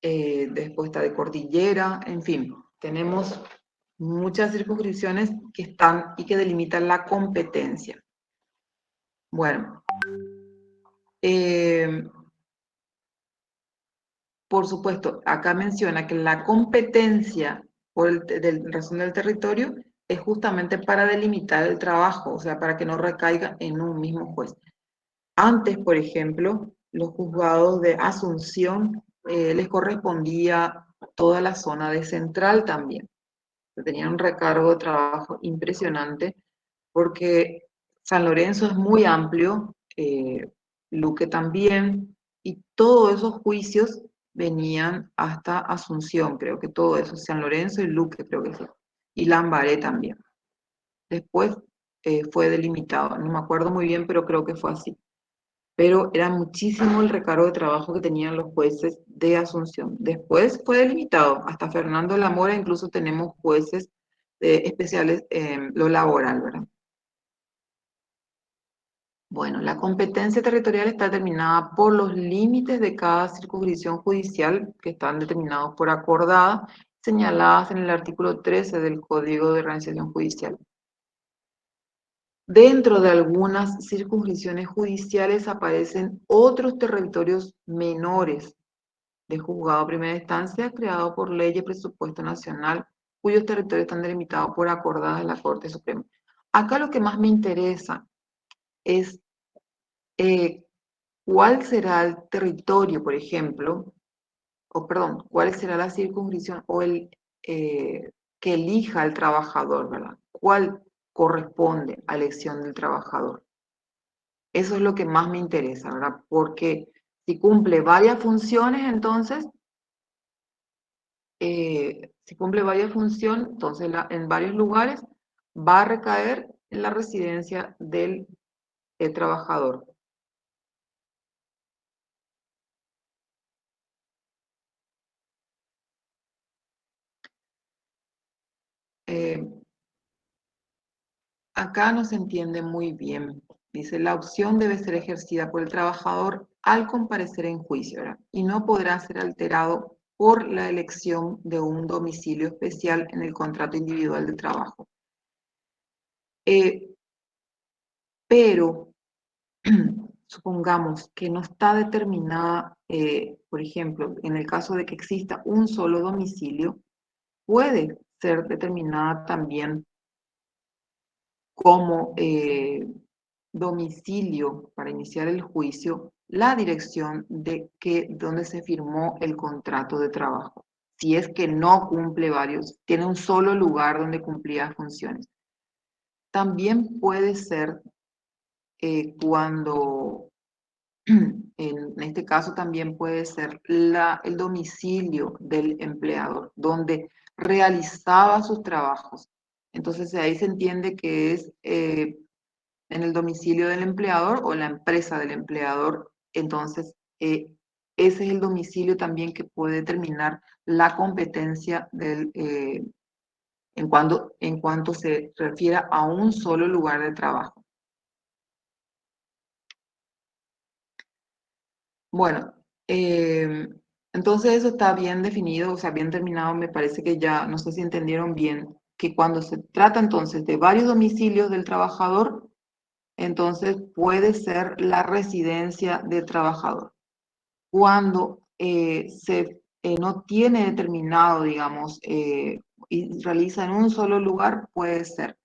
Después está de Cordillera, en fin, tenemos muchas circunscripciones que están y que delimitan la competencia. Bueno, por supuesto, acá menciona que la competencia razón del territorio es justamente para delimitar el trabajo, o sea, para que no recaiga en un mismo juez. Antes, por ejemplo, los juzgados de Asunción les correspondía toda la zona de Central también. Tenían un recargo de trabajo impresionante porque San Lorenzo es muy amplio, Luque también, y todos esos juicios venían hasta Asunción, creo que todo eso, San Lorenzo y Luque creo que sí, y Lambaré también. Después fue delimitado, no me acuerdo muy bien, pero creo que fue así. Pero era muchísimo el recargo de trabajo que tenían los jueces de Asunción. Después fue delimitado, hasta Fernando de la Mora incluso tenemos jueces especiales en lo laboral, ¿verdad? Bueno, la competencia territorial está determinada por los límites de cada circunscripción judicial que están determinados por acordada, señaladas en el artículo 13 del Código de Organización Judicial. Dentro de algunas circunscripciones judiciales aparecen otros territorios menores de juzgado de primera instancia creado por ley y presupuesto nacional, cuyos territorios están delimitados por acordadas de la Corte Suprema. Acá lo que más me interesa es cuál será el territorio, por ejemplo, o perdón, cuál será la circunscripción o el que elija el trabajador, ¿verdad? ¿Cuál corresponde a elección del trabajador? Eso es lo que más me interesa, ¿verdad? Porque si cumple varias funciones, entonces, si cumple varias funciones, entonces en varios lugares va a recaer en la residencia del trabajador. Eh, Acá no se entiende muy bien. Dice, la opción debe ser ejercida por el trabajador al comparecer en juicio, ¿verdad? Y no podrá ser alterado por la elección de un domicilio especial en el contrato individual de trabajo. Pero supongamos que no está determinada, por ejemplo, en el caso de que exista un solo domicilio, puede ser determinada también como domicilio para iniciar el juicio la dirección donde se firmó el contrato de trabajo. Si es que no cumple varios, tiene un solo lugar donde cumplía funciones. También puede ser cuando, en este caso también puede ser el domicilio del empleador, donde realizaba sus trabajos. Entonces ahí se entiende que es en el domicilio del empleador o la empresa del empleador. Entonces, ese es el domicilio también que puede determinar la competencia en cuanto se refiere a un solo lugar de trabajo. Bueno, entonces eso está bien definido, o sea, bien terminado. Me parece que ya, no sé si entendieron bien, que cuando se trata entonces de varios domicilios del trabajador, entonces puede ser la residencia del trabajador. Cuando no tiene determinado, digamos, y realiza en un solo lugar, puede ser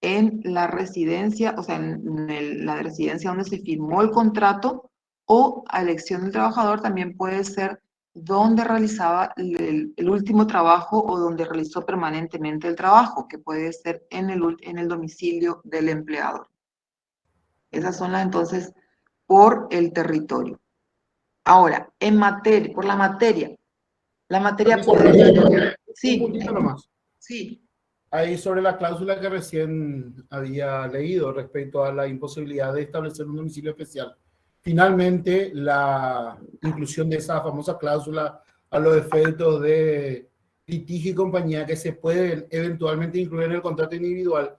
en la residencia, o sea, la residencia donde se firmó el contrato, o a elección del trabajador también puede ser donde realizaba el último trabajo o donde realizó permanentemente el trabajo, que puede ser en el domicilio del empleador. Esas son las entonces por el territorio. Ahora, por la materia Permiso, puede profe, ser, un sí, puntito nomás. sí, Ahí sobre la cláusula que recién había leído respecto a la imposibilidad de establecer un domicilio especial. Finalmente, la inclusión de esa famosa cláusula a los efectos de litigio y compañía que se pueden eventualmente incluir en el contrato individual,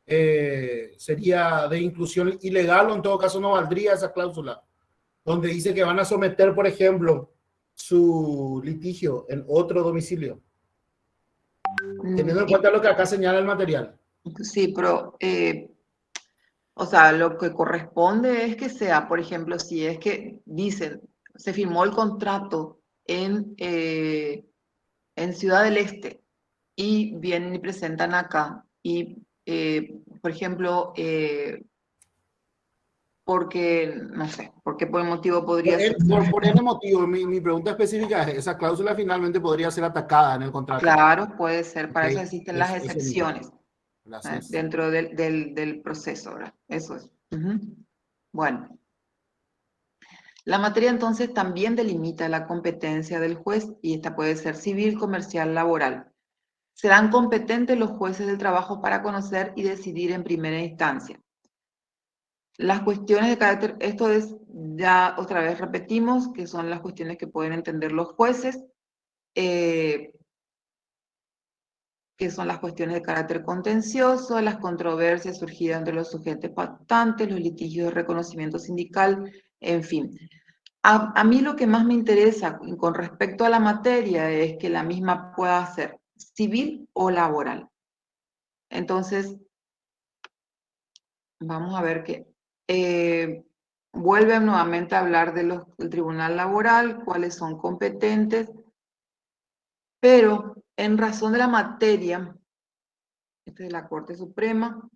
sería de inclusión ilegal o en todo caso no valdría esa cláusula, donde dice que van a someter, por ejemplo, su litigio en otro domicilio, teniendo en cuenta lo que acá señala el material. sí, pero, o sea, lo que corresponde es que sea, por ejemplo, si es que dicen, se firmó el contrato en Ciudad del Este y vienen y presentan acá y, por ejemplo, porque, no sé, ¿por qué por el motivo podría ser? Por ese motivo, mi pregunta específica es, ¿esa cláusula finalmente podría ser atacada en el contrato? Claro, puede ser, para eso Okay. existen las Eso mismo. excepciones Gracias. dentro del proceso, ¿verdad? Eso es. Bueno, la materia entonces también delimita la competencia del juez y esta puede ser civil, comercial, laboral. Serán competentes los jueces del trabajo para conocer y decidir en primera instancia. Las cuestiones de carácter, esto es, ya otra vez repetimos, que son las cuestiones que pueden entender los jueces, que son las cuestiones de carácter contencioso, las controversias surgidas entre los sujetos pactantes, los litigios de reconocimiento sindical, en fin. A mí lo que más me interesa con respecto a la materia es que la misma pueda ser civil o laboral. Entonces, vamos a ver que vuelve nuevamente a hablar del tribunal laboral, cuáles son competentes, pero en razón de la materia, este es de la Corte Suprema,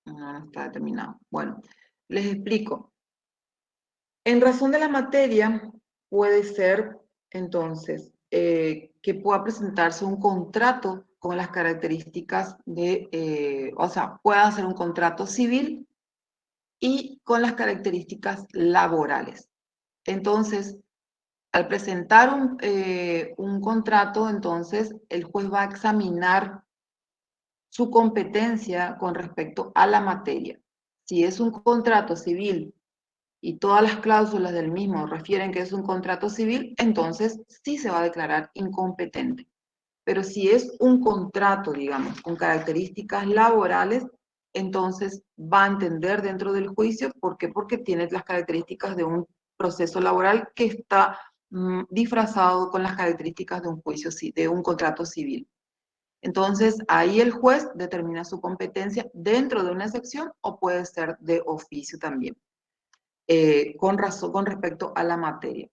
no está determinado. Bueno, les explico. En razón de la materia, puede ser, entonces, que pueda presentarse un contrato con las características de, o sea, pueda hacer un contrato civil y con las características laborales. Entonces, al presentar un contrato, entonces, el juez va a examinar su competencia con respecto a la materia. Si es un contrato civil y todas las cláusulas del mismo refieren que es un contrato civil, entonces sí se va a declarar incompetente. Pero si es un contrato, digamos, con características laborales, entonces va a entender dentro del juicio. ¿Por qué? Porque tiene las características de un proceso laboral que está disfrazado con las características de un juicio, de un contrato civil. Entonces, ahí el juez determina su competencia dentro de una excepción o puede ser de oficio también. Con respecto a la materia.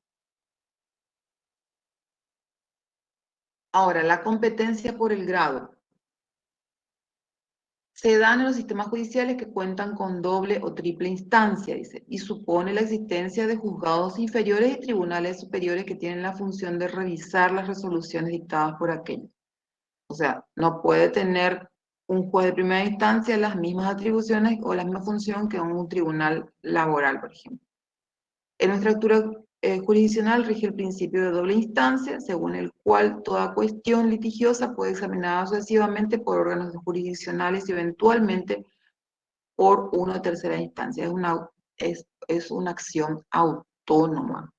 Ahora, la competencia por el grado. Se dan en los sistemas judiciales que cuentan con doble o triple instancia, dice, y supone la existencia de juzgados inferiores y tribunales superiores que tienen la función de revisar las resoluciones dictadas por aquellos. O sea, no puede tener un juez de primera instancia las mismas atribuciones o la misma función que un tribunal laboral, por ejemplo. En nuestra estructura jurisdiccional rige el principio de doble instancia, según el cual toda cuestión litigiosa puede ser examinada sucesivamente por órganos jurisdiccionales y eventualmente por uno de tercera instancia. Es una acción autónoma,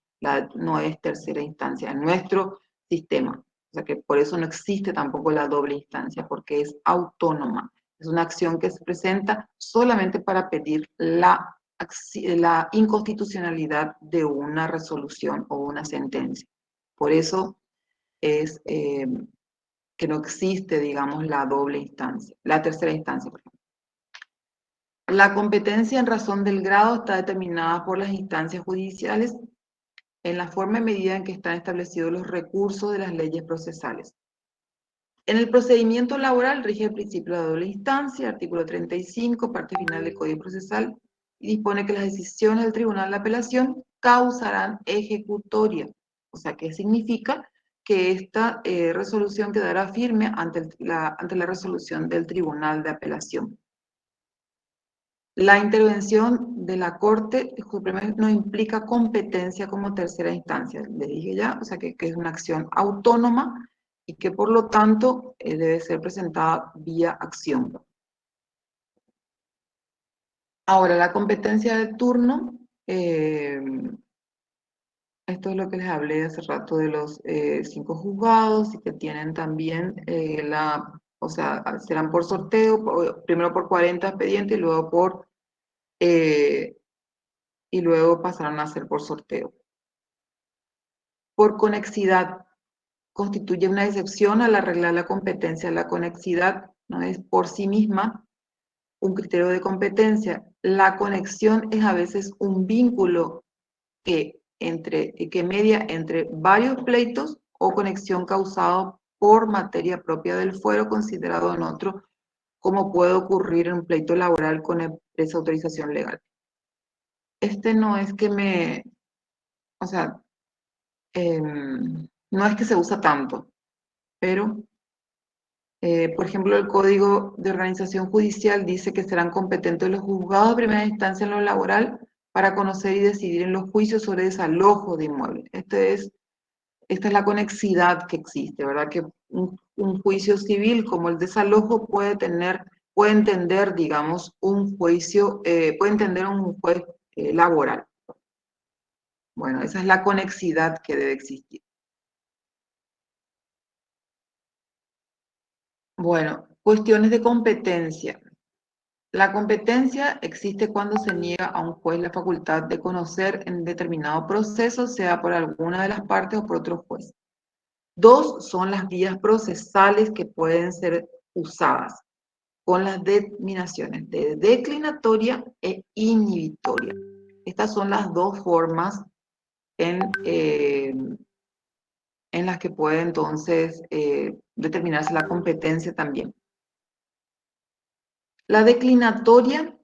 no es tercera instancia en nuestro sistema. O sea que por eso no existe tampoco la doble instancia, porque es autónoma. Es una acción que se presenta solamente para pedir la inconstitucionalidad de una resolución o una sentencia. Por eso es que no existe, digamos, la doble instancia, la tercera instancia, por ejemplo. La competencia en razón del grado está determinada por las instancias judiciales en la forma y medida en que están establecidos los recursos de las leyes procesales. En el procedimiento laboral rige el principio de la doble instancia, artículo 35, parte final del Código Procesal, y dispone que las decisiones del Tribunal de Apelación causarán ejecutoria. O sea, ¿qué significa? Que esta resolución quedará firme ante la resolución del Tribunal de Apelación. La intervención de la Corte Suprema no implica competencia como tercera instancia, le dije ya, o sea que es una acción autónoma y que por lo tanto debe ser presentada vía acción. Ahora, la competencia de turno, esto es lo que les hablé hace rato de los 5 juzgados y que tienen también o sea, serán por sorteo, primero por 40 expedientes y luego pasarán a ser por sorteo. Por conexidad, constituye una excepción a la regla de la competencia. La conexidad no es por sí misma un criterio de competencia. La conexión es a veces un vínculo que media entre varios pleitos o conexión causado por materia propia del fuero considerado en otro, como puede ocurrir en un pleito laboral con esa autorización legal. No es que o sea, no es que se usa tanto, pero, por ejemplo, el Código de Organización Judicial dice que serán competentes los juzgados de primera instancia en lo laboral para conocer y decidir en los juicios sobre desalojo de inmuebles. Esta es la conexidad que existe, ¿verdad? Que un juicio civil como el desalojo puede entender, digamos, un juicio, puede entender un juez laboral. Bueno, esa es la conexidad que debe existir. Bueno, cuestiones de competencia. La competencia existe cuando se niega a un juez la facultad de conocer en determinado proceso, sea por alguna de las partes o por otro juez. 2 son las vías procesales que pueden ser usadas, con las denominaciones de declinatoria e inhibitoria. Estas son las 2 formas en las que puede entonces determinarse la competencia también. La declinatoria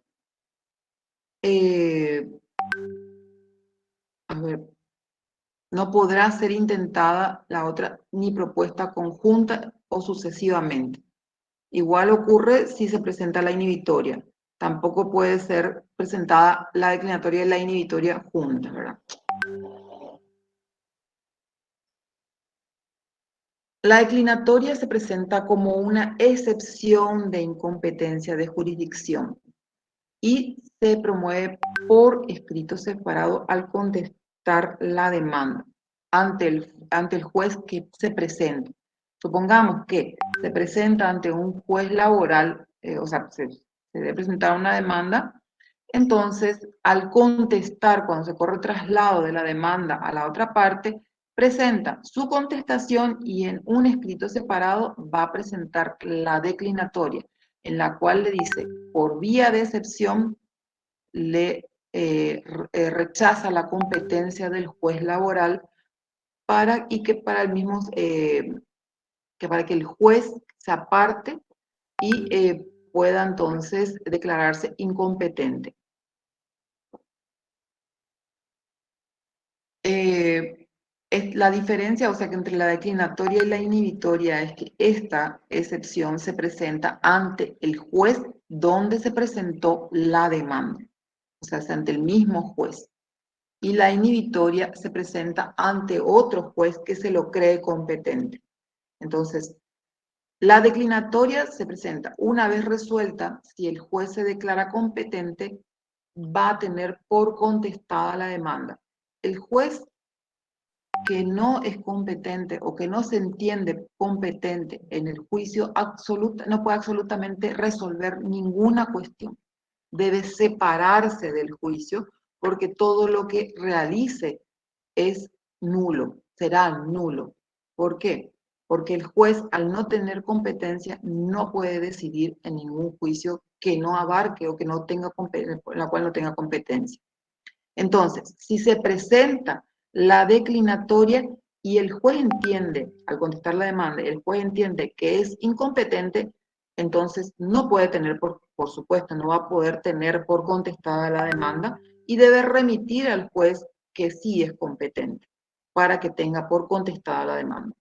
ver, no podrá ser intentada la otra ni propuesta conjunta o sucesivamente. Igual ocurre si se presenta la inhibitoria. Tampoco puede ser presentada la declinatoria y la inhibitoria juntas, ¿verdad? La declinatoria se presenta como una excepción de incompetencia de jurisdicción y se promueve por escrito separado al contestar la demanda ante el juez que se presenta. Supongamos que se presenta ante un juez laboral, o sea, se debe presentar una demanda, entonces al contestar, cuando se corre traslado de la demanda a la otra parte, presenta su contestación y en un escrito separado va a presentar la declinatoria, en la cual le dice, por vía de excepción, le rechaza la competencia del juez laboral para que el juez se aparte y pueda entonces declararse incompetente. La diferencia, o sea, que entre la declinatoria y la inhibitoria es que esta excepción se presenta ante el juez donde se presentó la demanda, o sea, es ante el mismo juez. Y la inhibitoria se presenta ante otro juez que se lo cree competente. Entonces, la declinatoria se presenta una vez resuelta, si el juez se declara competente, va a tener por contestada la demanda. El juez que no es competente o que no se entiende competente en el juicio no puede absolutamente resolver ninguna cuestión. Debe separarse del juicio porque todo lo que realice es nulo, será nulo. ¿Por qué? Porque el juez, al no tener competencia, no puede decidir en ningún juicio que no abarque o que no tenga en la cual no tenga competencia. Entonces, si se presenta la declinatoria y el juez entiende, al contestar la demanda, el juez entiende que es incompetente, entonces no puede tener, por supuesto, no va a poder tener por contestada la demanda y debe remitir al juez que sí es competente para que tenga por contestada la demanda.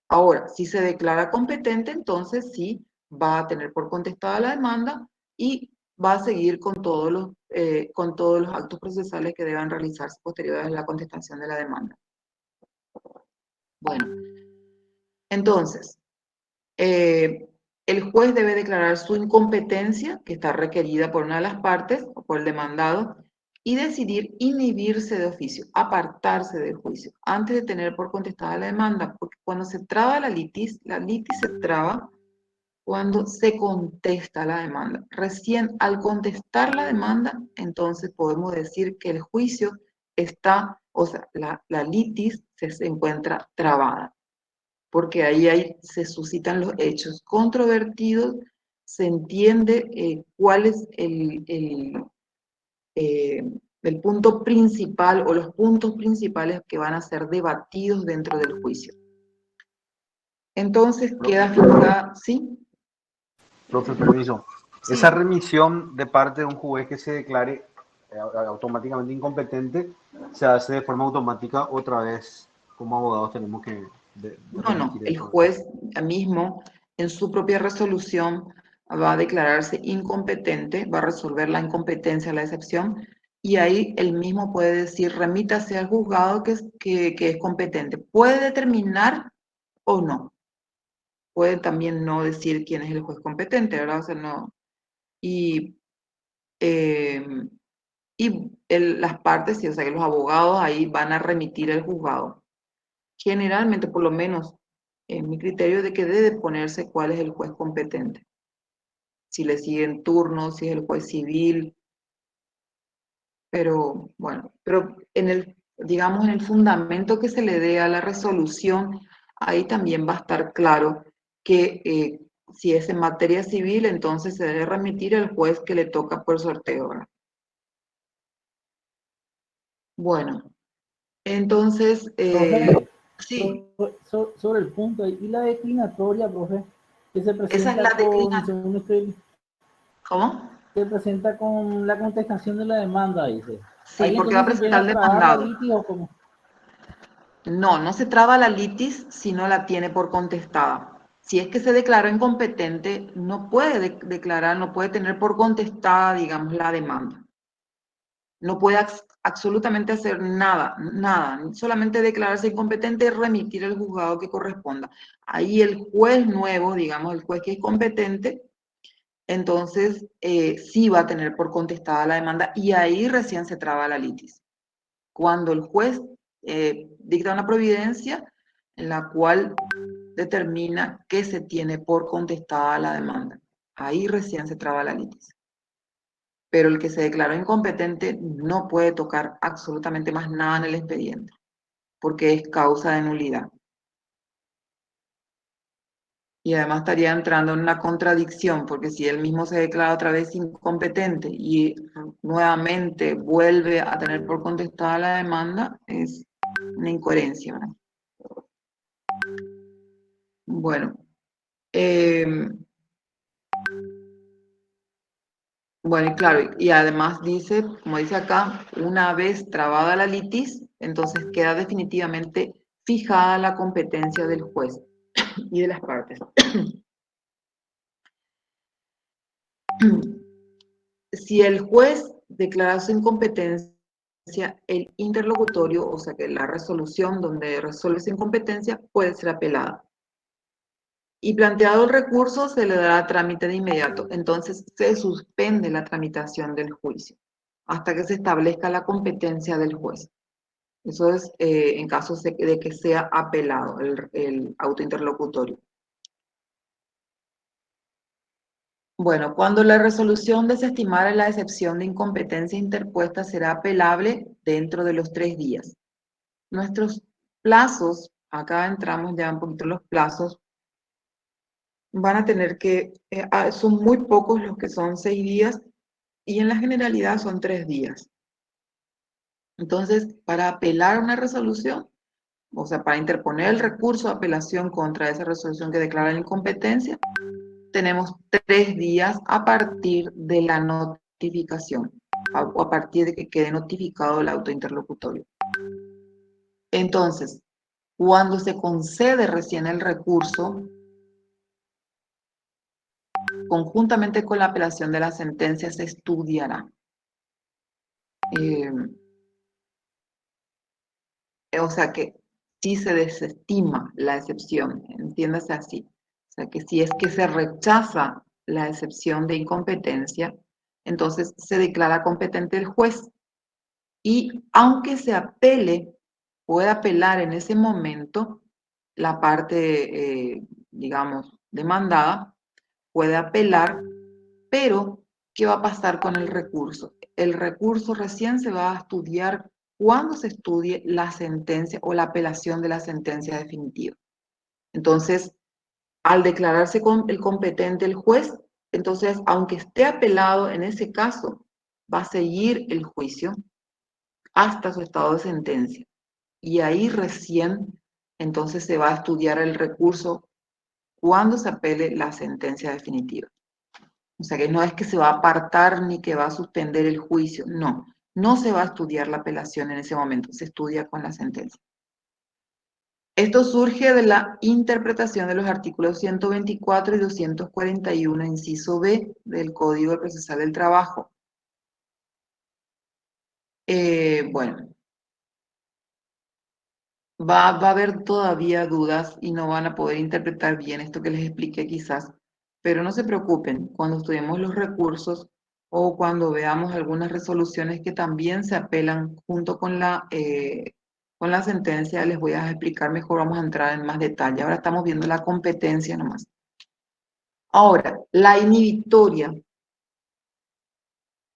Ahora, si se declara competente, entonces sí va a tener por contestada la demanda y va a seguir con todos los actos procesales que deban realizarse posteriores a la contestación de la demanda. Bueno, entonces, el juez debe declarar su incompetencia, que está requerida por una de las partes o por el demandado, y decidir inhibirse de oficio, apartarse del juicio, antes de tener por contestada la demanda, porque cuando se traba la litis se traba cuando se contesta la demanda. Recién al contestar la demanda, entonces podemos decir que el juicio está, o sea, la litis se encuentra trabada, porque ahí se suscitan los hechos controvertidos, se entiende cuál es el punto principal o los puntos principales que van a ser debatidos dentro del juicio. Entonces queda fijada, ¿sí? Profe, permiso. Sí. Esa remisión de parte de un juez que se declare automáticamente incompetente se hace de forma automática otra vez. Como abogados tenemos que No, el juez mismo en su propia resolución va a declararse incompetente, va a resolver la incompetencia, la excepción, y ahí él mismo puede decir, remítase al juzgado que es competente. Puede determinar o no. Puede también no decir quién es el juez competente, ¿verdad? O sea, no. Y las partes, sí, o sea, que los abogados ahí van a remitir al juzgado. Generalmente, por lo menos, en mi criterio de que debe ponerse cuál es el juez competente. Si le siguen turnos, si es el juez civil, pero bueno, pero digamos, en el fundamento que se le dé a la resolución, ahí también va a estar claro que si es en materia civil, entonces se debe remitir al juez que le toca por sorteo, ¿verdad? Bueno, entonces, Profe, sí, sobre el punto, y la declinatoria, profe, que se esa es presenta la con, declinatoria. según usted, ¿Cómo? se presenta con la contestación de la demanda, dice. Sí, Ahí porque va a entonces se llega presentar a el trabar la demandado. litis o como. No, no se traba la litis si no la tiene por contestada. Si es que se declaró incompetente, no puede declarar, no puede tener por contestada, digamos, la demanda. No puede absolutamente hacer nada, nada, solamente declararse incompetente y remitir al juzgado que corresponda. Ahí el juez nuevo, digamos, el juez que es competente, entonces sí va a tener por contestada la demanda y ahí recién se traba la litis. Cuando el juez dicta una providencia en la cual determina que se tiene por contestada la demanda. Ahí recién se traba la litis. Pero el que se declaró incompetente no puede tocar absolutamente más nada en el expediente, porque es causa de nulidad. Y además estaría entrando en una contradicción, porque si él mismo se declara otra vez incompetente y nuevamente vuelve a tener por contestada la demanda, es una incoherencia, ¿verdad? Bueno, bueno, y claro, y además dice, como dice acá, una vez trabada la litis, entonces queda definitivamente fijada la competencia del juez y de las partes. Si el juez declara su incompetencia, el interlocutorio, o sea que la resolución donde resuelve su incompetencia, puede ser apelada. Y planteado el recurso, se le dará trámite de inmediato. Entonces, se suspende la tramitación del juicio hasta que se establezca la competencia del juez. Eso es en caso de que sea apelado el autointerlocutorio. Bueno, cuando la resolución desestimare la excepción de incompetencia interpuesta, será apelable dentro de los 3 días. Nuestros plazos, acá entramos ya un poquito en los plazos, van a tener que, son muy pocos los que son 6 días y en la generalidad son 3 días. Entonces, para apelar una resolución, o sea, para interponer el recurso de apelación contra esa resolución que declara la incompetencia, tenemos 3 días a partir de la notificación, o a partir de que quede notificado el autointerlocutorio. Entonces, cuando se concede recién el recurso, conjuntamente con la apelación de la sentencia se estudiará. O sea que si se desestima la excepción, entiéndase así. O sea que si es que se rechaza la excepción de incompetencia, entonces se declara competente el juez. Y aunque se apele, puede apelar en ese momento la parte, digamos, demandada, puede apelar, pero ¿qué va a pasar con el recurso? El recurso recién se va a estudiar cuando se estudie la sentencia o la apelación de la sentencia definitiva. Entonces, al declararse el competente el juez, entonces, aunque esté apelado en ese caso, va a seguir el juicio hasta su estado de sentencia. Y ahí recién, entonces, se va a estudiar el recurso cuando se apele la sentencia definitiva. O sea que no es que se va a apartar ni que va a suspender el juicio, no. No se va a estudiar la apelación en ese momento, se estudia con la sentencia. Esto surge de la interpretación de los artículos 124 y 241, inciso B, del Código Procesal del Trabajo. Bueno, va a haber todavía dudas y no van a poder interpretar bien esto que les expliqué quizás, pero no se preocupen, cuando estudiemos los recursos o cuando veamos algunas resoluciones que también se apelan junto con la sentencia, les voy a explicar mejor, vamos a entrar en más detalle. Ahora estamos viendo la competencia nomás. Ahora, la inhibitoria.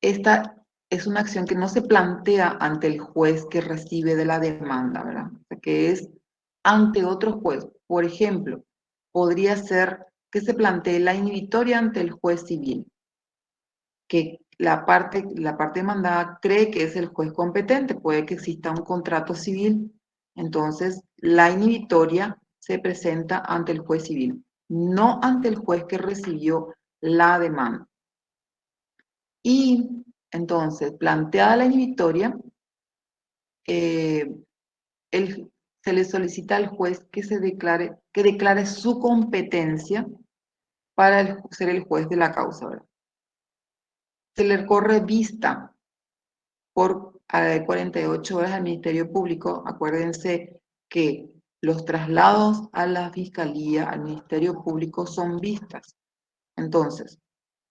Esta es una acción que no se plantea ante el juez que recibe de la demanda, ¿verdad? O sea, que es ante otro juez. Por ejemplo, podría ser que se plantee la inhibitoria ante el juez civil, que la parte demandada cree que es el juez competente, puede que exista un contrato civil, entonces la inhibitoria se presenta ante el juez civil, no ante el juez que recibió la demanda. Y Entonces, planteada la inhibitoria, se le solicita al juez que declare su competencia para ser el juez de la causa, ¿verdad? Se le corre vista por 48 horas al Ministerio Público. Acuérdense que los traslados a la Fiscalía, al Ministerio Público, son vistas. Entonces,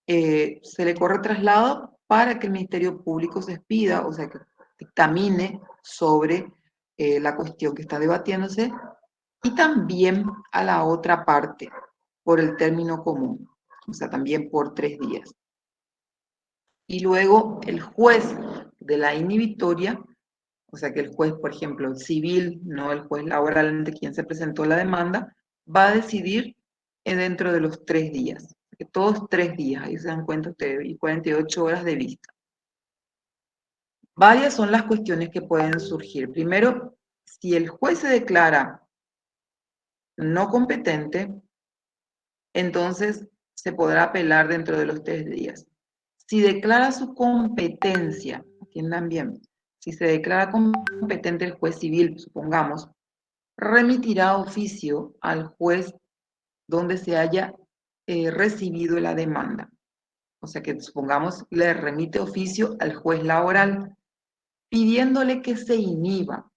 se le corre traslado para que el Ministerio Público se expida, o sea, que dictamine sobre la cuestión que está debatiéndose, y también a la otra parte, por el término común, o sea, también por 3 días. Y luego el juez de la inhibitoria, o sea que el juez, por ejemplo, el civil, no el juez laboral ante quien se presentó la demanda, va a decidir dentro de los 3 días. Que todos 3 días, ahí se dan cuenta ustedes, y 48 horas de vista. Varias son las cuestiones que pueden surgir. Primero, si el juez se declara no competente, entonces se podrá apelar dentro de los 3 días. Si declara su competencia, entiendan bien, si se declara competente el juez civil, supongamos, remitirá oficio al juez donde se haya recibido la demanda. O sea que supongamos le remite oficio al juez laboral pidiéndole que se inhiba,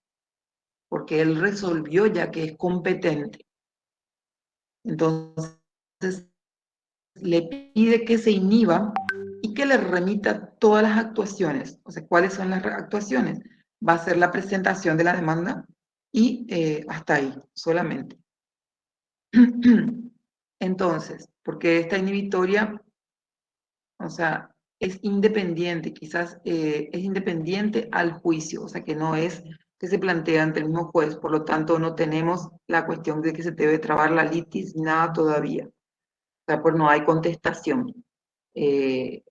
porque él resolvió ya que es competente. Entonces le pide que se inhiba y que le remita todas las actuaciones. O sea, ¿cuáles son las actuaciones? Va a ser la presentación de la demanda y hasta ahí, solamente. Entonces, porque esta inhibitoria, o sea, es independiente, quizás es independiente al juicio, o sea, que no es que se plantea ante el mismo juez, por lo tanto no tenemos la cuestión de que se debe trabar la litis, nada todavía. O sea, pues no hay contestación. Se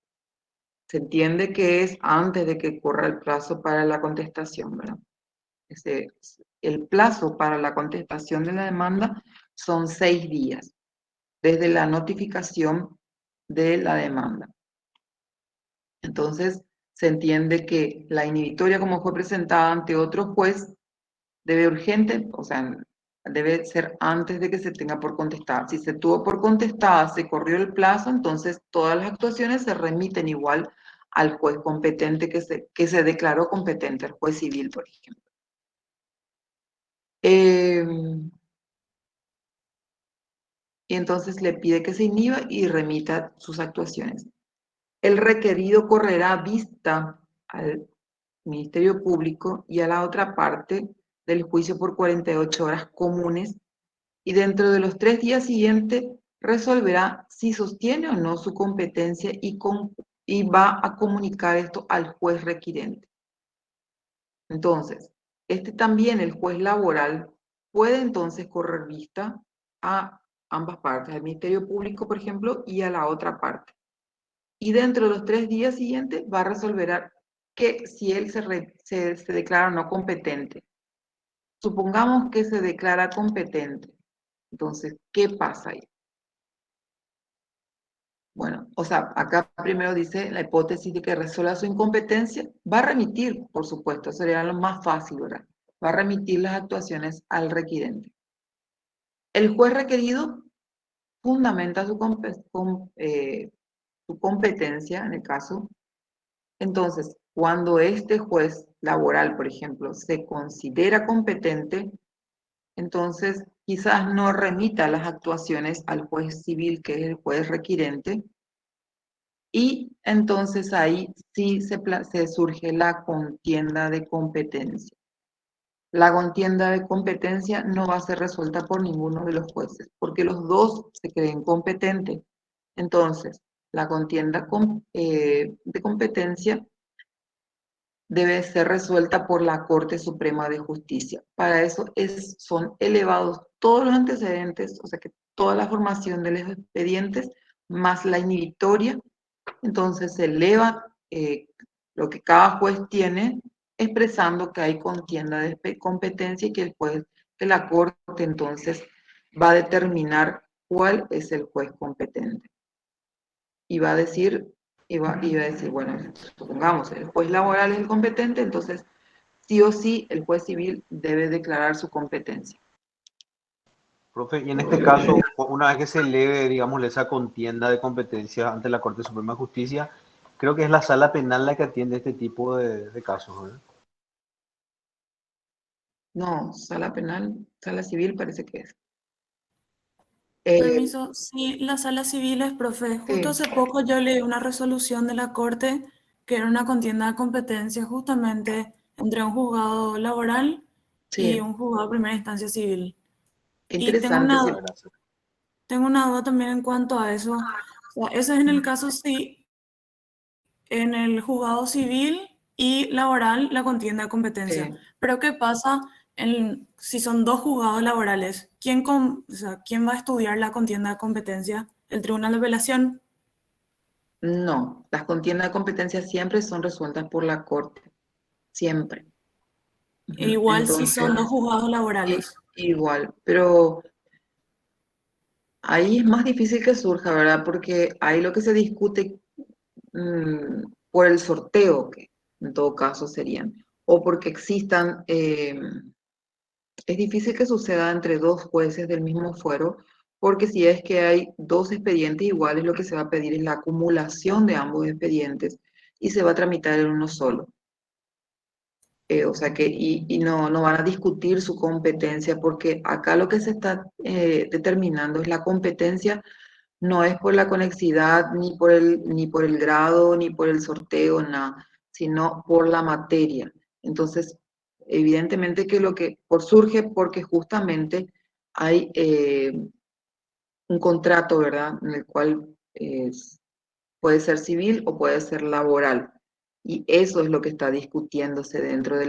entiende que es antes de que corra el plazo para la contestación, ¿verdad? El plazo para la contestación de la demanda son 6 días, desde la notificación de la demanda. Entonces, se entiende que la inhibitoria, como fue presentada ante otro juez, debe urgente, o sea, debe ser antes de que se tenga por contestar. Si se tuvo por contestada, se corrió el plazo, entonces todas las actuaciones se remiten igual al juez competente que se declaró competente, al juez civil, por ejemplo. Y entonces le pide que se inhiba y remita sus actuaciones. El requerido correrá vista al Ministerio Público y a la otra parte del juicio por 48 horas comunes, y dentro de los 3 días siguientes resolverá si sostiene o no su competencia y va a comunicar esto al juez requirente. Entonces, también el juez laboral puede entonces correr vista a ambas partes, al Ministerio Público, por ejemplo, y a la otra parte. Y dentro de los 3 días siguientes va a resolver que si él se declara no competente. Supongamos que se declara competente. Entonces, ¿qué pasa ahí? Bueno, o sea, acá primero dice la hipótesis de que resuelva su incompetencia. Va a remitir, por supuesto, sería lo más fácil, ¿verdad? Va a remitir las actuaciones al requirente. El juez requerido fundamenta su competencia en el caso. Entonces, cuando este juez laboral, por ejemplo, se considera competente, entonces quizás no remita las actuaciones al juez civil, que es el juez requirente, y entonces ahí sí se surge la contienda de competencia. La contienda de competencia no va a ser resuelta por ninguno de los jueces, porque los dos se creen competentes. Entonces, la contienda de competencia debe ser resuelta por la Corte Suprema de Justicia. Para eso son elevados todos los antecedentes, o sea que toda la formación de los expedientes, más la inhibitoria. Entonces se eleva lo que cada juez tiene, expresando que hay contienda de competencia y que la Corte entonces va a determinar cuál es el juez competente. Y va a decir iba a decir, bueno, supongamos, el juez laboral es el competente, entonces sí o sí el juez civil debe declarar su competencia. Profe, y en este caso, una vez que se eleve, digamos, esa contienda de competencias ante la Corte Suprema de Justicia, creo que es la sala penal la que atiende este tipo de casos, ¿verdad? No, sala penal, sala civil parece que es. Eh, Permiso, sí, las salas civiles, profe. Justo sí, hace poco yo leí una resolución de la Corte que era una contienda de competencia justamente entre un juzgado laboral y sí, un juzgado de primera instancia civil. Y interesante, sí. Muchas gracias. tengo una duda también en cuanto a eso. O sea, eso es en el caso si en el juzgado civil y laboral la contienda de competencia. Pero ¿qué pasa si son dos juzgados laborales? O sea, ¿quién va a estudiar la contienda de competencia? ¿El Tribunal de Apelación? No, las contiendas de competencia siempre son resueltas por la Corte, siempre. E Ujú. igual si Entonces, son dos juzgados laborales. igual, pero ahí es más difícil que surja, ¿verdad? Porque ahí lo que se discute por el sorteo, que en todo caso serían, o porque existan, es difícil que suceda entre dos jueces del mismo fuero, porque si es que hay dos expedientes iguales, lo que se va a pedir es la acumulación de ambos expedientes y se va a tramitar en uno solo. O sea que, y no van a discutir su competencia, porque acá lo que se está determinando es la competencia, no es por la conexidad, ni por el grado, ni por el sorteo, nada, sino por la materia. Entonces, evidentemente que lo que surge porque justamente hay un contrato, ¿verdad? En el cual puede ser civil o puede ser laboral. Y eso es lo que está discutiéndose dentro de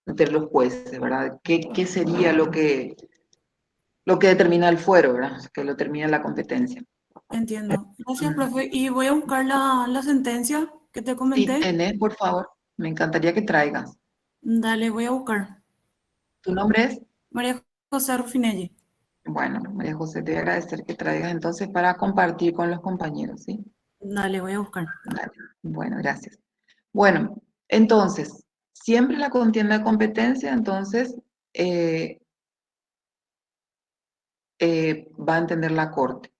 entre los jueces, ¿verdad? ¿Qué sería lo que determina el fuero, ¿verdad? Que lo determina la competencia. Entiendo. Gracias, profe. Y voy a buscar la sentencia que te Si comenté. tenés, por favor, me encantaría que traigas. Dale, voy a buscar. ¿Tu nombre es? María José Rufinelli. Bueno, María José, te voy a agradecer que traigas entonces para compartir con los compañeros, ¿sí? Dale, voy a buscar. Dale. Bueno, gracias. Bueno, entonces, siempre la contienda de competencia, entonces, eh, va a entender la Corte.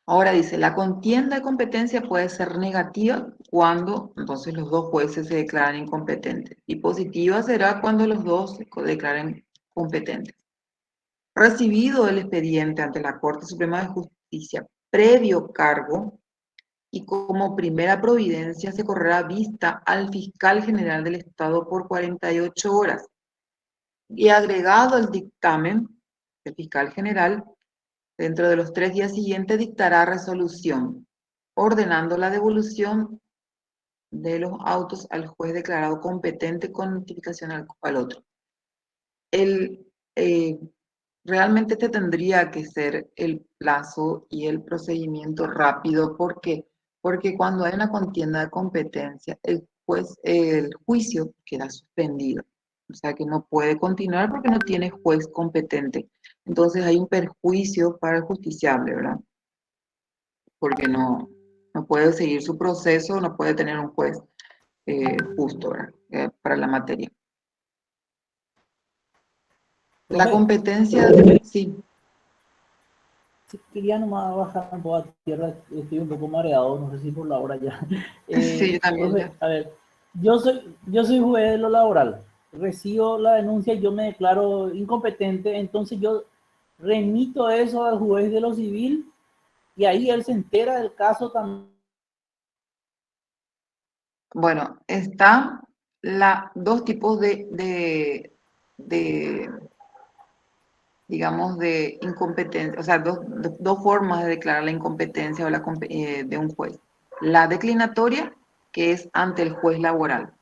Ahora dice, la contienda de competencia puede ser negativa cuando entonces los dos jueces se declaran incompetentes y positiva será cuando los dos se declaren competentes. Recibido el expediente ante la Corte Suprema de Justicia previo cargo y como primera providencia se correrá vista al fiscal general del Estado por 48 horas y agregado el dictamen del fiscal general, dentro de los 3 días siguientes dictará resolución, ordenando la devolución de los autos al juez declarado competente con notificación al otro. El, eh, realmente este tendría que ser el plazo y el procedimiento rápido. ¿Por qué? Porque cuando hay una contienda de competencia, el juicio queda suspendido. O sea que no puede continuar porque no tiene juez competente. Entonces hay un perjuicio para el justiciable, ¿verdad? Porque no puede seguir su proceso, no puede tener un juez justo, ¿verdad? Para la materia. La Profe, competencia, sí, sí, quería nomás bajar un poco a tierra, estoy un poco mareado, no sé si por la hora ya. sí, yo también Profe, ya. a ver, yo soy juez de lo laboral, recibo la denuncia y yo me declaro incompetente, entonces yo remito eso al juez de lo civil y ahí él se entera del caso también. Bueno, están dos tipos de, digamos, de incompetencia, o sea, dos formas de declarar la incompetencia de un juez. La declinatoria, que es ante el juez laboral.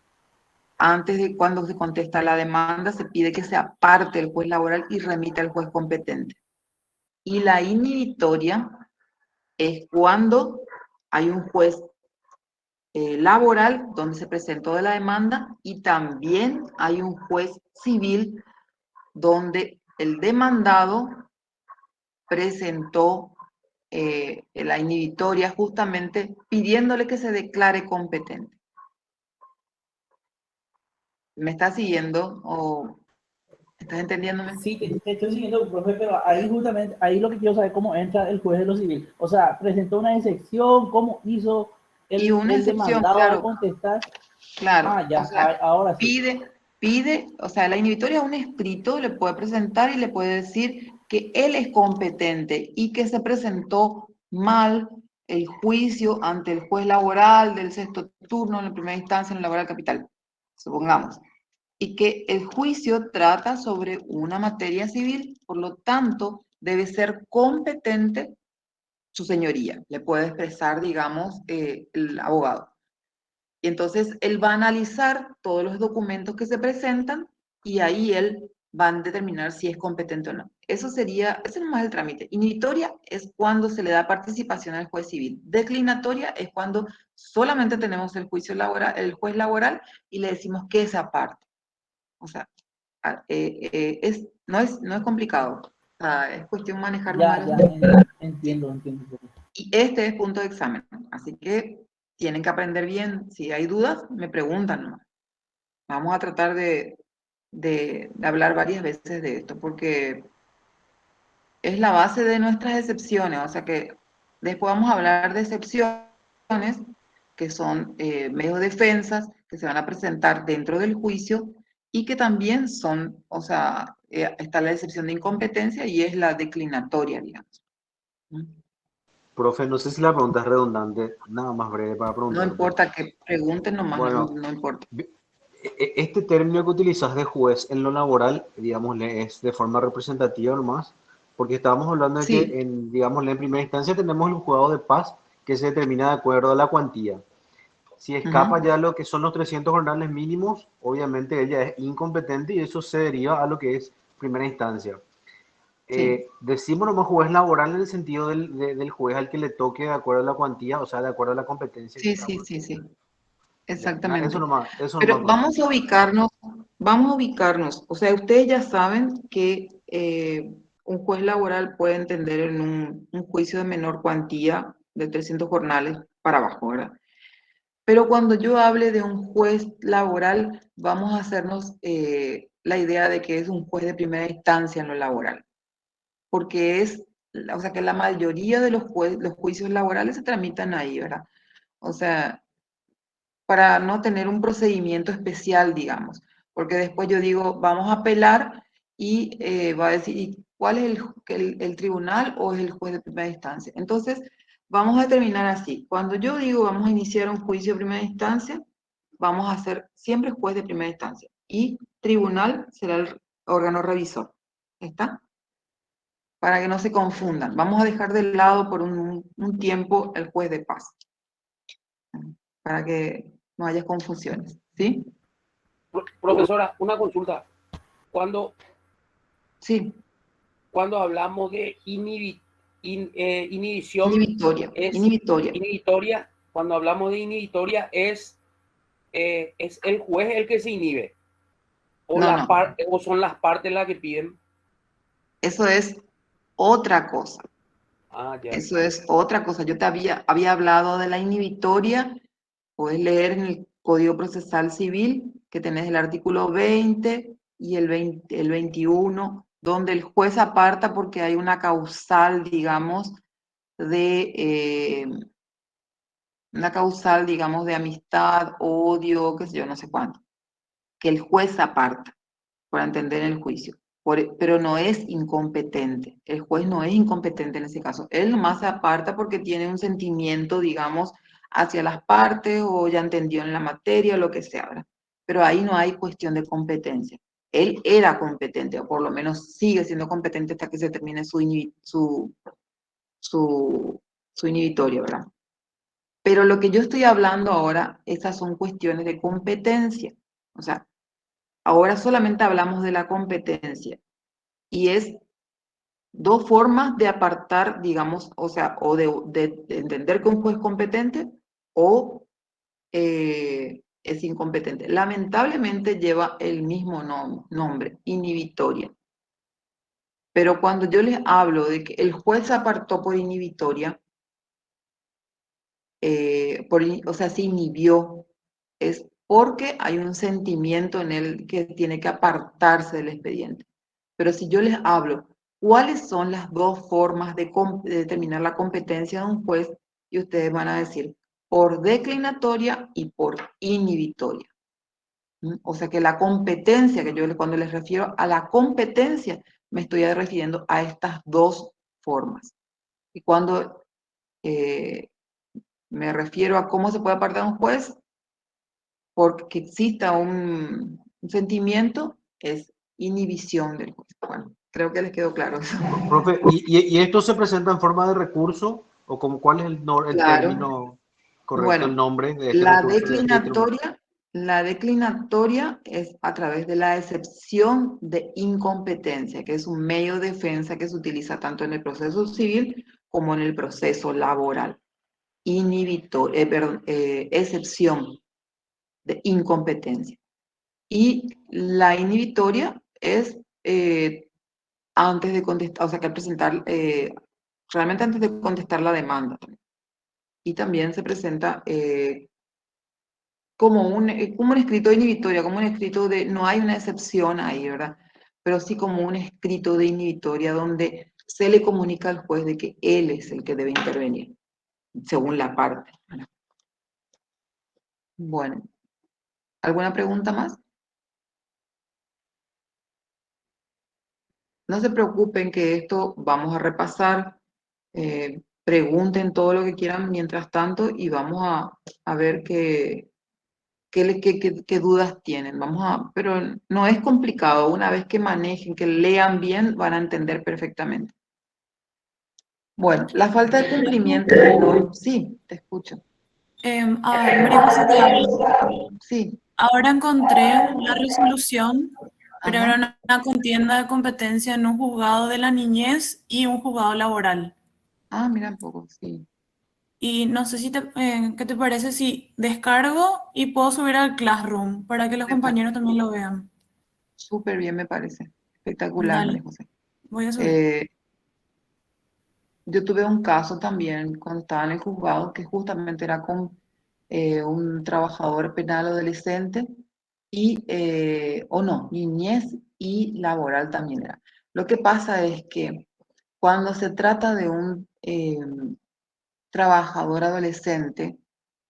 Antes de cuando se contesta la demanda, se pide que se aparte el juez laboral y remita al juez competente. Y la inhibitoria es cuando hay un juez laboral donde se presentó la demanda y también hay un juez civil donde el demandado presentó la inhibitoria justamente pidiéndole que se declare competente. ¿Me estás siguiendo o estás entendiéndome? Sí, te estoy siguiendo, profe, pero ahí justamente, ahí lo que quiero saber cómo entra el juez de lo civil. O sea, presentó una excepción, cómo hizo Y una el excepción, demandado a claro, contestar. claro. Ah, ya, O sea, ahora sí. pide, o sea, la inhibitoria un escrito le puede presentar y le puede decir que él es competente y que se presentó mal el juicio ante el juez laboral del sexto turno en la primera instancia en el laboral capital, supongamos, y que el juicio trata sobre una materia civil, por lo tanto, debe ser competente su señoría, le puede expresar, digamos, el abogado. Y entonces él va a analizar todos los documentos que se presentan y ahí él va a determinar si es competente o no. Eso es más el trámite. Inhibitoria es cuando se le da participación al juez civil. Declinatoria es cuando solamente tenemos el juicio laboral, el juez laboral y le decimos que se aparte. O sea, no es complicado. O sea, es cuestión de manejar Ya, números. entiendo. Y este es punto de examen. Así que tienen que aprender bien. Si hay dudas, me preguntan, ¿no? Vamos a tratar de hablar varias veces de esto, porque es la base de nuestras excepciones. O sea que después vamos a hablar de excepciones, que son medios de defensas, que se van a presentar dentro del juicio, y que también son, o sea, está la excepción de incompetencia y es la declinatoria, digamos. Profe, no sé si la pregunta es redundante, nada más breve para No preguntarte. importa que pregunten nomás, Bueno, no importa. este término que utilizas de juez en lo laboral, digámosle, es de forma representativa nomás, porque estábamos hablando de Sí. que, digámosle, en primera instancia tenemos el juzgado de paz que se determina de acuerdo a la cuantía. Si escapa ya lo que son los 300 jornales mínimos, obviamente ella es incompetente y eso se deriva a lo que es primera instancia. Sí, Decimos nomás juez laboral en el sentido del juez al que le toque de acuerdo a la cuantía, o sea, de acuerdo a la competencia que está. sí, Ya, exactamente. eso Pero nomás, profe. vamos a ubicarnos. O sea, ustedes ya saben que un juez laboral puede entender en un juicio de menor cuantía, de 300 jornales para abajo, ¿verdad? Pero cuando yo hable de un juez laboral, vamos a hacernos la idea de que es un juez de primera instancia en lo laboral, porque o sea, que la mayoría de los juicios laborales se tramitan ahí, ¿verdad? O sea, para no tener un procedimiento especial, digamos, porque después yo digo, vamos a apelar y va a decir, ¿y cuál es el tribunal o es el juez de primera instancia? Entonces, vamos a terminar así. Cuando yo digo, vamos a iniciar un juicio de primera instancia, vamos a hacer siempre juez de primera instancia y tribunal será el órgano revisor. ¿Está? Para que no se confundan. Vamos a dejar de lado por un tiempo el juez de paz, para que no haya confusiones, ¿sí? Profesora, una consulta. Cuando, Sí, cuando hablamos de inhibición, es inhibitoria. inhibitoria. Cuando hablamos de inhibitoria, es el juez el que se inhibe. O, No, o son las partes las que piden. eso es otra cosa. Ah, ya. Eso es otra cosa. Yo te había hablado de la inhibitoria. Puedes leer en el Código Procesal Civil que tenés el artículo 20 y el 21, donde el juez aparta porque hay una causal, digamos, de amistad, odio, qué sé yo, no sé cuánto, que el juez aparta para entender el juicio. Pero no es incompetente. El juez no es incompetente en ese caso. Él nomás se aparta porque tiene un sentimiento, digamos, hacia las partes o ya entendió en la materia o lo que sea, ¿verdad? Pero ahí no hay cuestión de competencia. Él era competente, o por lo menos sigue siendo competente hasta que se termine su inhibitoria, ¿verdad? Pero lo que yo estoy hablando ahora, esas son cuestiones de competencia. O sea, ahora solamente hablamos de la competencia y es dos formas de apartar, digamos, o sea, o de entender que un juez es competente o es incompetente. Lamentablemente lleva el mismo nombre, inhibitoria. Pero cuando yo les hablo de que el juez se apartó por inhibitoria, o sea, se inhibió, es porque hay un sentimiento en él que tiene que apartarse del expediente. Pero si yo les hablo, ¿cuáles son las dos formas de determinar la competencia de un juez? Y ustedes van a decir, por declinatoria y por inhibitoria. O sea que la competencia, que yo cuando les refiero a la competencia, me estoy refiriendo a estas dos formas. Y cuando me refiero a cómo se puede apartar un juez, porque exista un sentimiento, es inhibición del juez. Bueno, creo que les quedó claro eso. Profe, ¿y esto se presenta en forma de recurso? ¿O como, cuál es el Claro. término correcto, el Bueno, nombre de este la recurso de tribunal? declinatoria es a través de la excepción de incompetencia, que es un medio de defensa que se utiliza tanto en el proceso civil como en el proceso laboral. Excepción de incompetencia. Y la inhibitoria es antes de contestar, o sea, que al presentar, realmente antes de contestar la demanda. Y también se presenta como un escrito de inhibitoria, como un escrito de, no hay una excepción ahí, ¿verdad? Pero sí como un escrito de inhibitoria donde se le comunica al juez de que él es el que debe intervenir, según la parte. Bueno, ¿alguna pregunta más? No se preocupen que esto vamos a repasar, pregunten todo lo que quieran mientras tanto y vamos a ver qué dudas tienen. Pero no es complicado, una vez que manejen, que lean bien, van a entender perfectamente. Bueno, la falta de cumplimiento de normas, sí, te escucho. María José, te hablo. Sí, Ahora encontré la resolución, pero ajá. era una contienda de competencia en un juzgado de la niñez y un juzgado laboral. Ah, mira un poco, sí. Y no sé si ¿qué te parece si descargo y puedo subir al Classroom para que los Me pa- compañeros también lo vean? Súper bien, me parece. Espectacular, María Dale, José. voy a subir. Eh, Yo tuve un caso también cuando estaba en el juzgado que justamente era con un trabajador penal adolescente o no, niñez y laboral también era. Lo que pasa es que cuando se trata de un trabajador adolescente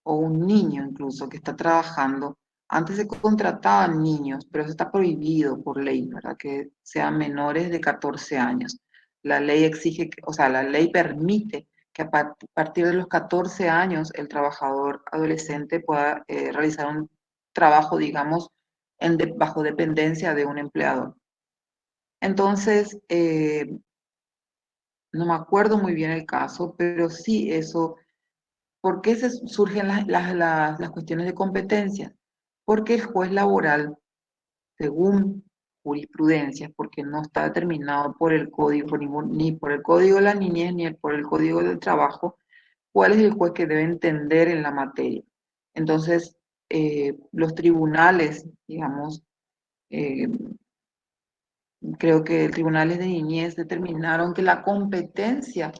o un niño incluso que está trabajando, antes se contrataban niños, pero eso está prohibido por ley, ¿verdad? Que sean menores de 14 años. La ley exige, o sea, la ley permite que a partir de los 14 años el trabajador adolescente pueda realizar un trabajo, digamos, bajo dependencia de un empleador. Entonces, no me acuerdo muy bien el caso, pero sí eso. ¿Por qué surgen las cuestiones de competencia? Porque el juez laboral, según jurisprudencia, porque no está determinado por el código, ni por el código de la niñez, ni por el código del trabajo, cuál es el juez que debe entender en la materia. Entonces, los tribunales, digamos, eh, creo que tribunales de niñez determinaron que la competencia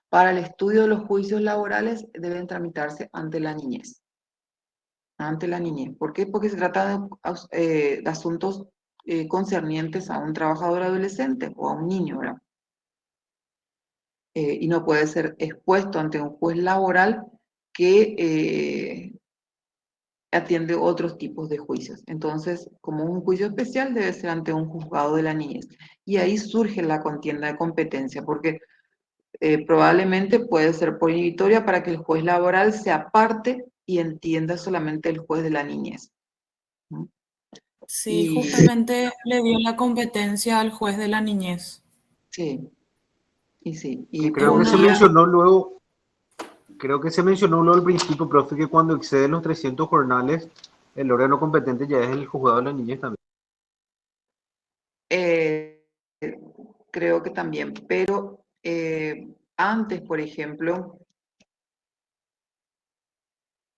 para el estudio de los juicios laborales deben tramitarse ante la niñez. Ante la niñez. ¿Por qué? Porque se trata de asuntos concernientes a un trabajador adolescente o a un niño, ¿verdad? Y no puede ser expuesto ante un juez laboral que atiende otros tipos de juicios. Entonces, como un juicio especial debe ser ante un juzgado de la niñez. Y ahí surge la contienda de competencia, porque probablemente puede ser prohibitoria para que el juez laboral se aparte y entienda solamente el juez de la niñez. ¿No? Sí, Y justamente le dio la competencia al juez de la niñez. sí, y sí, Que y Es creo que se una, mencionó luego, creo que se mencionó luego al principio, profe, que cuando excede los 300 jornales, el órgano competente ya es el juzgado de la niñez también. eh, creo que también, pero antes, por ejemplo,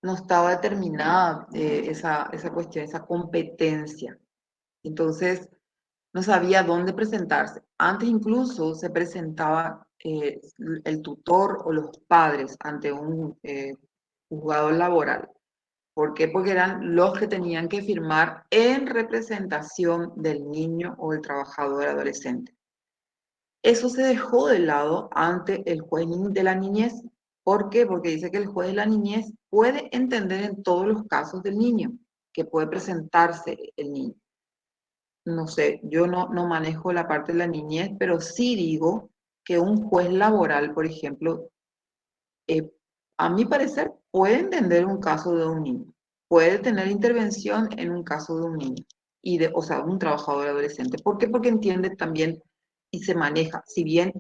no estaba determinada esa cuestión, esa competencia. Entonces, no sabía dónde presentarse. Antes incluso se presentaba el tutor o los padres ante un juzgado laboral. ¿Por qué? Porque eran los que tenían que firmar en representación del niño o el trabajador adolescente. Eso se dejó de lado ante el juez de la niñez. ¿Por qué? Porque dice que el juez de la niñez puede entender en todos los casos del niño, que puede presentarse el niño. No sé, yo no manejo la parte de la niñez, pero sí digo que un juez laboral, por ejemplo, a mi parecer, puede entender un caso de un niño, puede tener intervención en un caso de un niño, o sea, un trabajador adolescente. ¿Por qué? Porque entiende también y se maneja, si bien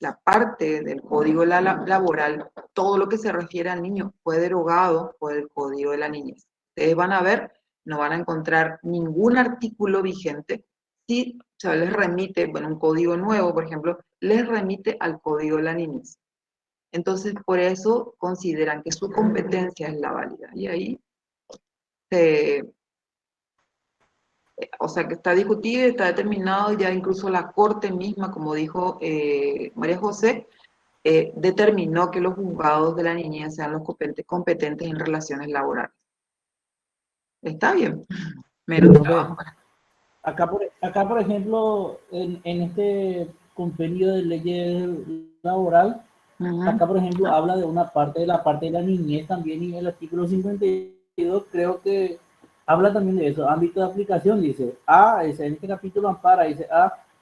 la parte del código laboral, todo lo que se refiere al niño fue derogado por el código de la niñez. Ustedes van a ver, no van a encontrar ningún artículo vigente. Si se les remite, bueno, un código nuevo, por ejemplo, les remite al código de la niñez. Entonces, por eso consideran que su competencia es la válida. Y ahí o sea, que está discutido, está determinado, ya incluso la Corte misma, como dijo María José, determinó que los juzgados de la niñez sean los competentes en relaciones laborales. Está bien, menos trabajo. Acá, por ejemplo, en este compendio de leyes laboral, acá, por ejemplo, habla de una parte de la niñez también, y el artículo 52 creo que habla también de eso, ámbito de aplicación, dice, en este capítulo ampara, dice,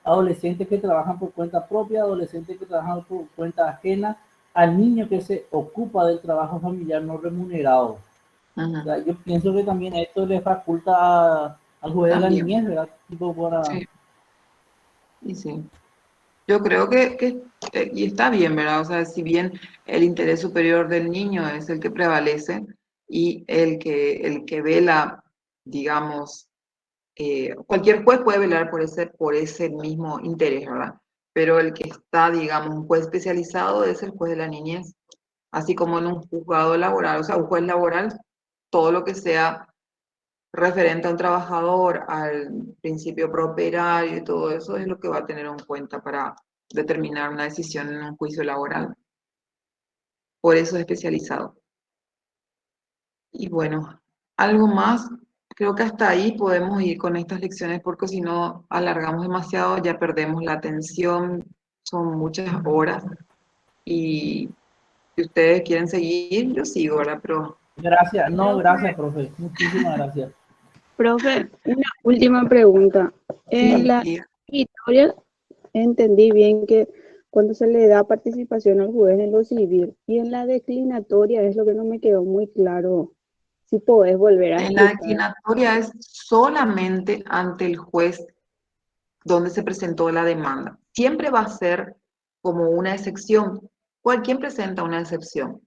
adolescentes que trabajan por cuenta propia, adolescentes que trabajan por cuenta ajena, al niño que se ocupa del trabajo familiar no remunerado. O sea, yo pienso que también esto le faculta al juez de la niñez, ¿verdad? Tipo para... Sí. Y sí. Yo creo que y está bien, ¿verdad? O sea, si bien el interés superior del niño es el que prevalece y el que vela, digamos, cualquier juez puede velar por ese mismo interés, ¿verdad? Pero el que está, digamos, un juez especializado es el juez de la niñez, así como en un juzgado laboral, o sea, un juez laboral, todo lo que sea referente a un trabajador, al principio prooperario y todo eso es lo que va a tener en cuenta para determinar una decisión en un juicio laboral. Por eso es especializado. Y bueno, algo más, creo que hasta ahí podemos ir con estas lecciones porque si no alargamos demasiado ya perdemos la atención, son muchas horas y si ustedes quieren seguir, yo sigo, ¿verdad? Pero... Gracias, no, gracias, profe, muchísimas gracias. Profe, una última pregunta. En la historia entendí bien que cuando se le da participación al juez en lo civil y en la declinatoria es lo que no me quedó muy claro. Si podés volver a En la explicar. declinatoria es solamente ante el juez donde se presentó la demanda. Siempre va a ser como una excepción. ¿Quién presenta una excepción?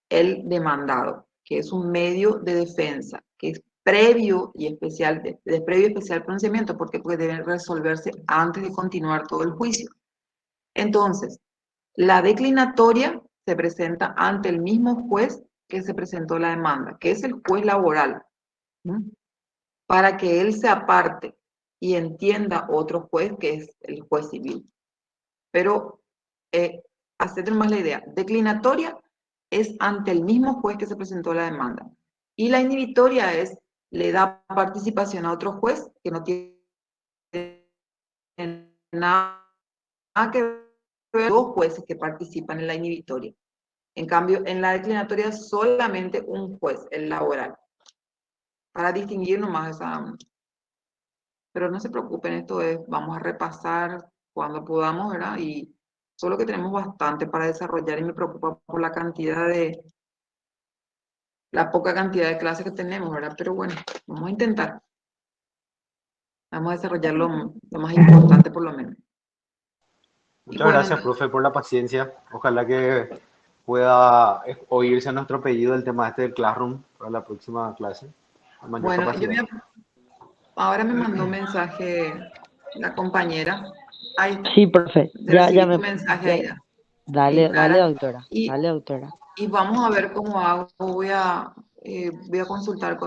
El demandado, que es un medio de defensa, que es previo y especial, de previo y especial pronunciamiento, porque debe resolverse antes de continuar todo el juicio. Entonces, la declinatoria se presenta ante el mismo juez que se presentó la demanda, que es el juez laboral, para que él se aparte y entienda otro juez que es el juez civil. Pero, haced más la idea, declinatoria es ante el mismo juez que se presentó la demanda. Y la inhibitoria le da participación a otro juez que no tiene nada que ver, dos jueces que participan en la inhibitoria. En cambio, en la declinatoria solamente un juez, el laboral. Para distinguir nomás esa... Pero no se preocupen, esto vamos a repasar cuando podamos, ¿verdad? Y solo que tenemos bastante para desarrollar y me preocupa por la poca cantidad de clases que tenemos, ¿verdad? Pero bueno, vamos a intentar. Vamos a desarrollar lo más importante por lo menos. Muchas gracias, profe, por la paciencia. Ojalá que pueda oírse a nuestro pedido el tema del Classroom para la próxima clase. Bueno, ahora me mandó un mensaje la compañera. Ahí está. Sí, profe. Ya me... mensaje ahí. Dale, doctora. Dale, doctora. Y vamos a ver cómo hago. Voy a consultar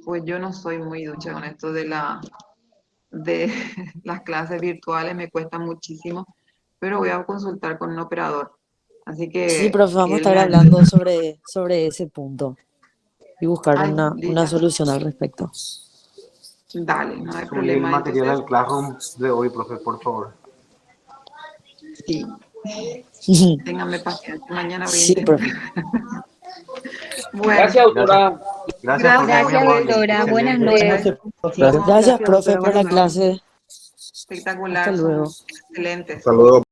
pues yo no soy muy ducha con esto de de las clases virtuales me cuesta muchísimo, pero voy a consultar con un operador. Así que... Sí, profe, vamos a él estar me hablando ayude. sobre ese punto y buscar Ay, una Lila, solución al respecto. dale, no hay Subí el problema. material Entonces, al Classroom de hoy, profe, por favor. sí, téngame paciencia, mañana voy a Sí, intentar. profe. Bueno, Gracias, doctora. Gracias, profe, muy Gracias, amable. doctora. Buenas Excelente. noches. Gracias. Gracias, profe, doctora, por la buenas noches. clase. Espectacular, Hasta son luego. excelentes. Hasta luego.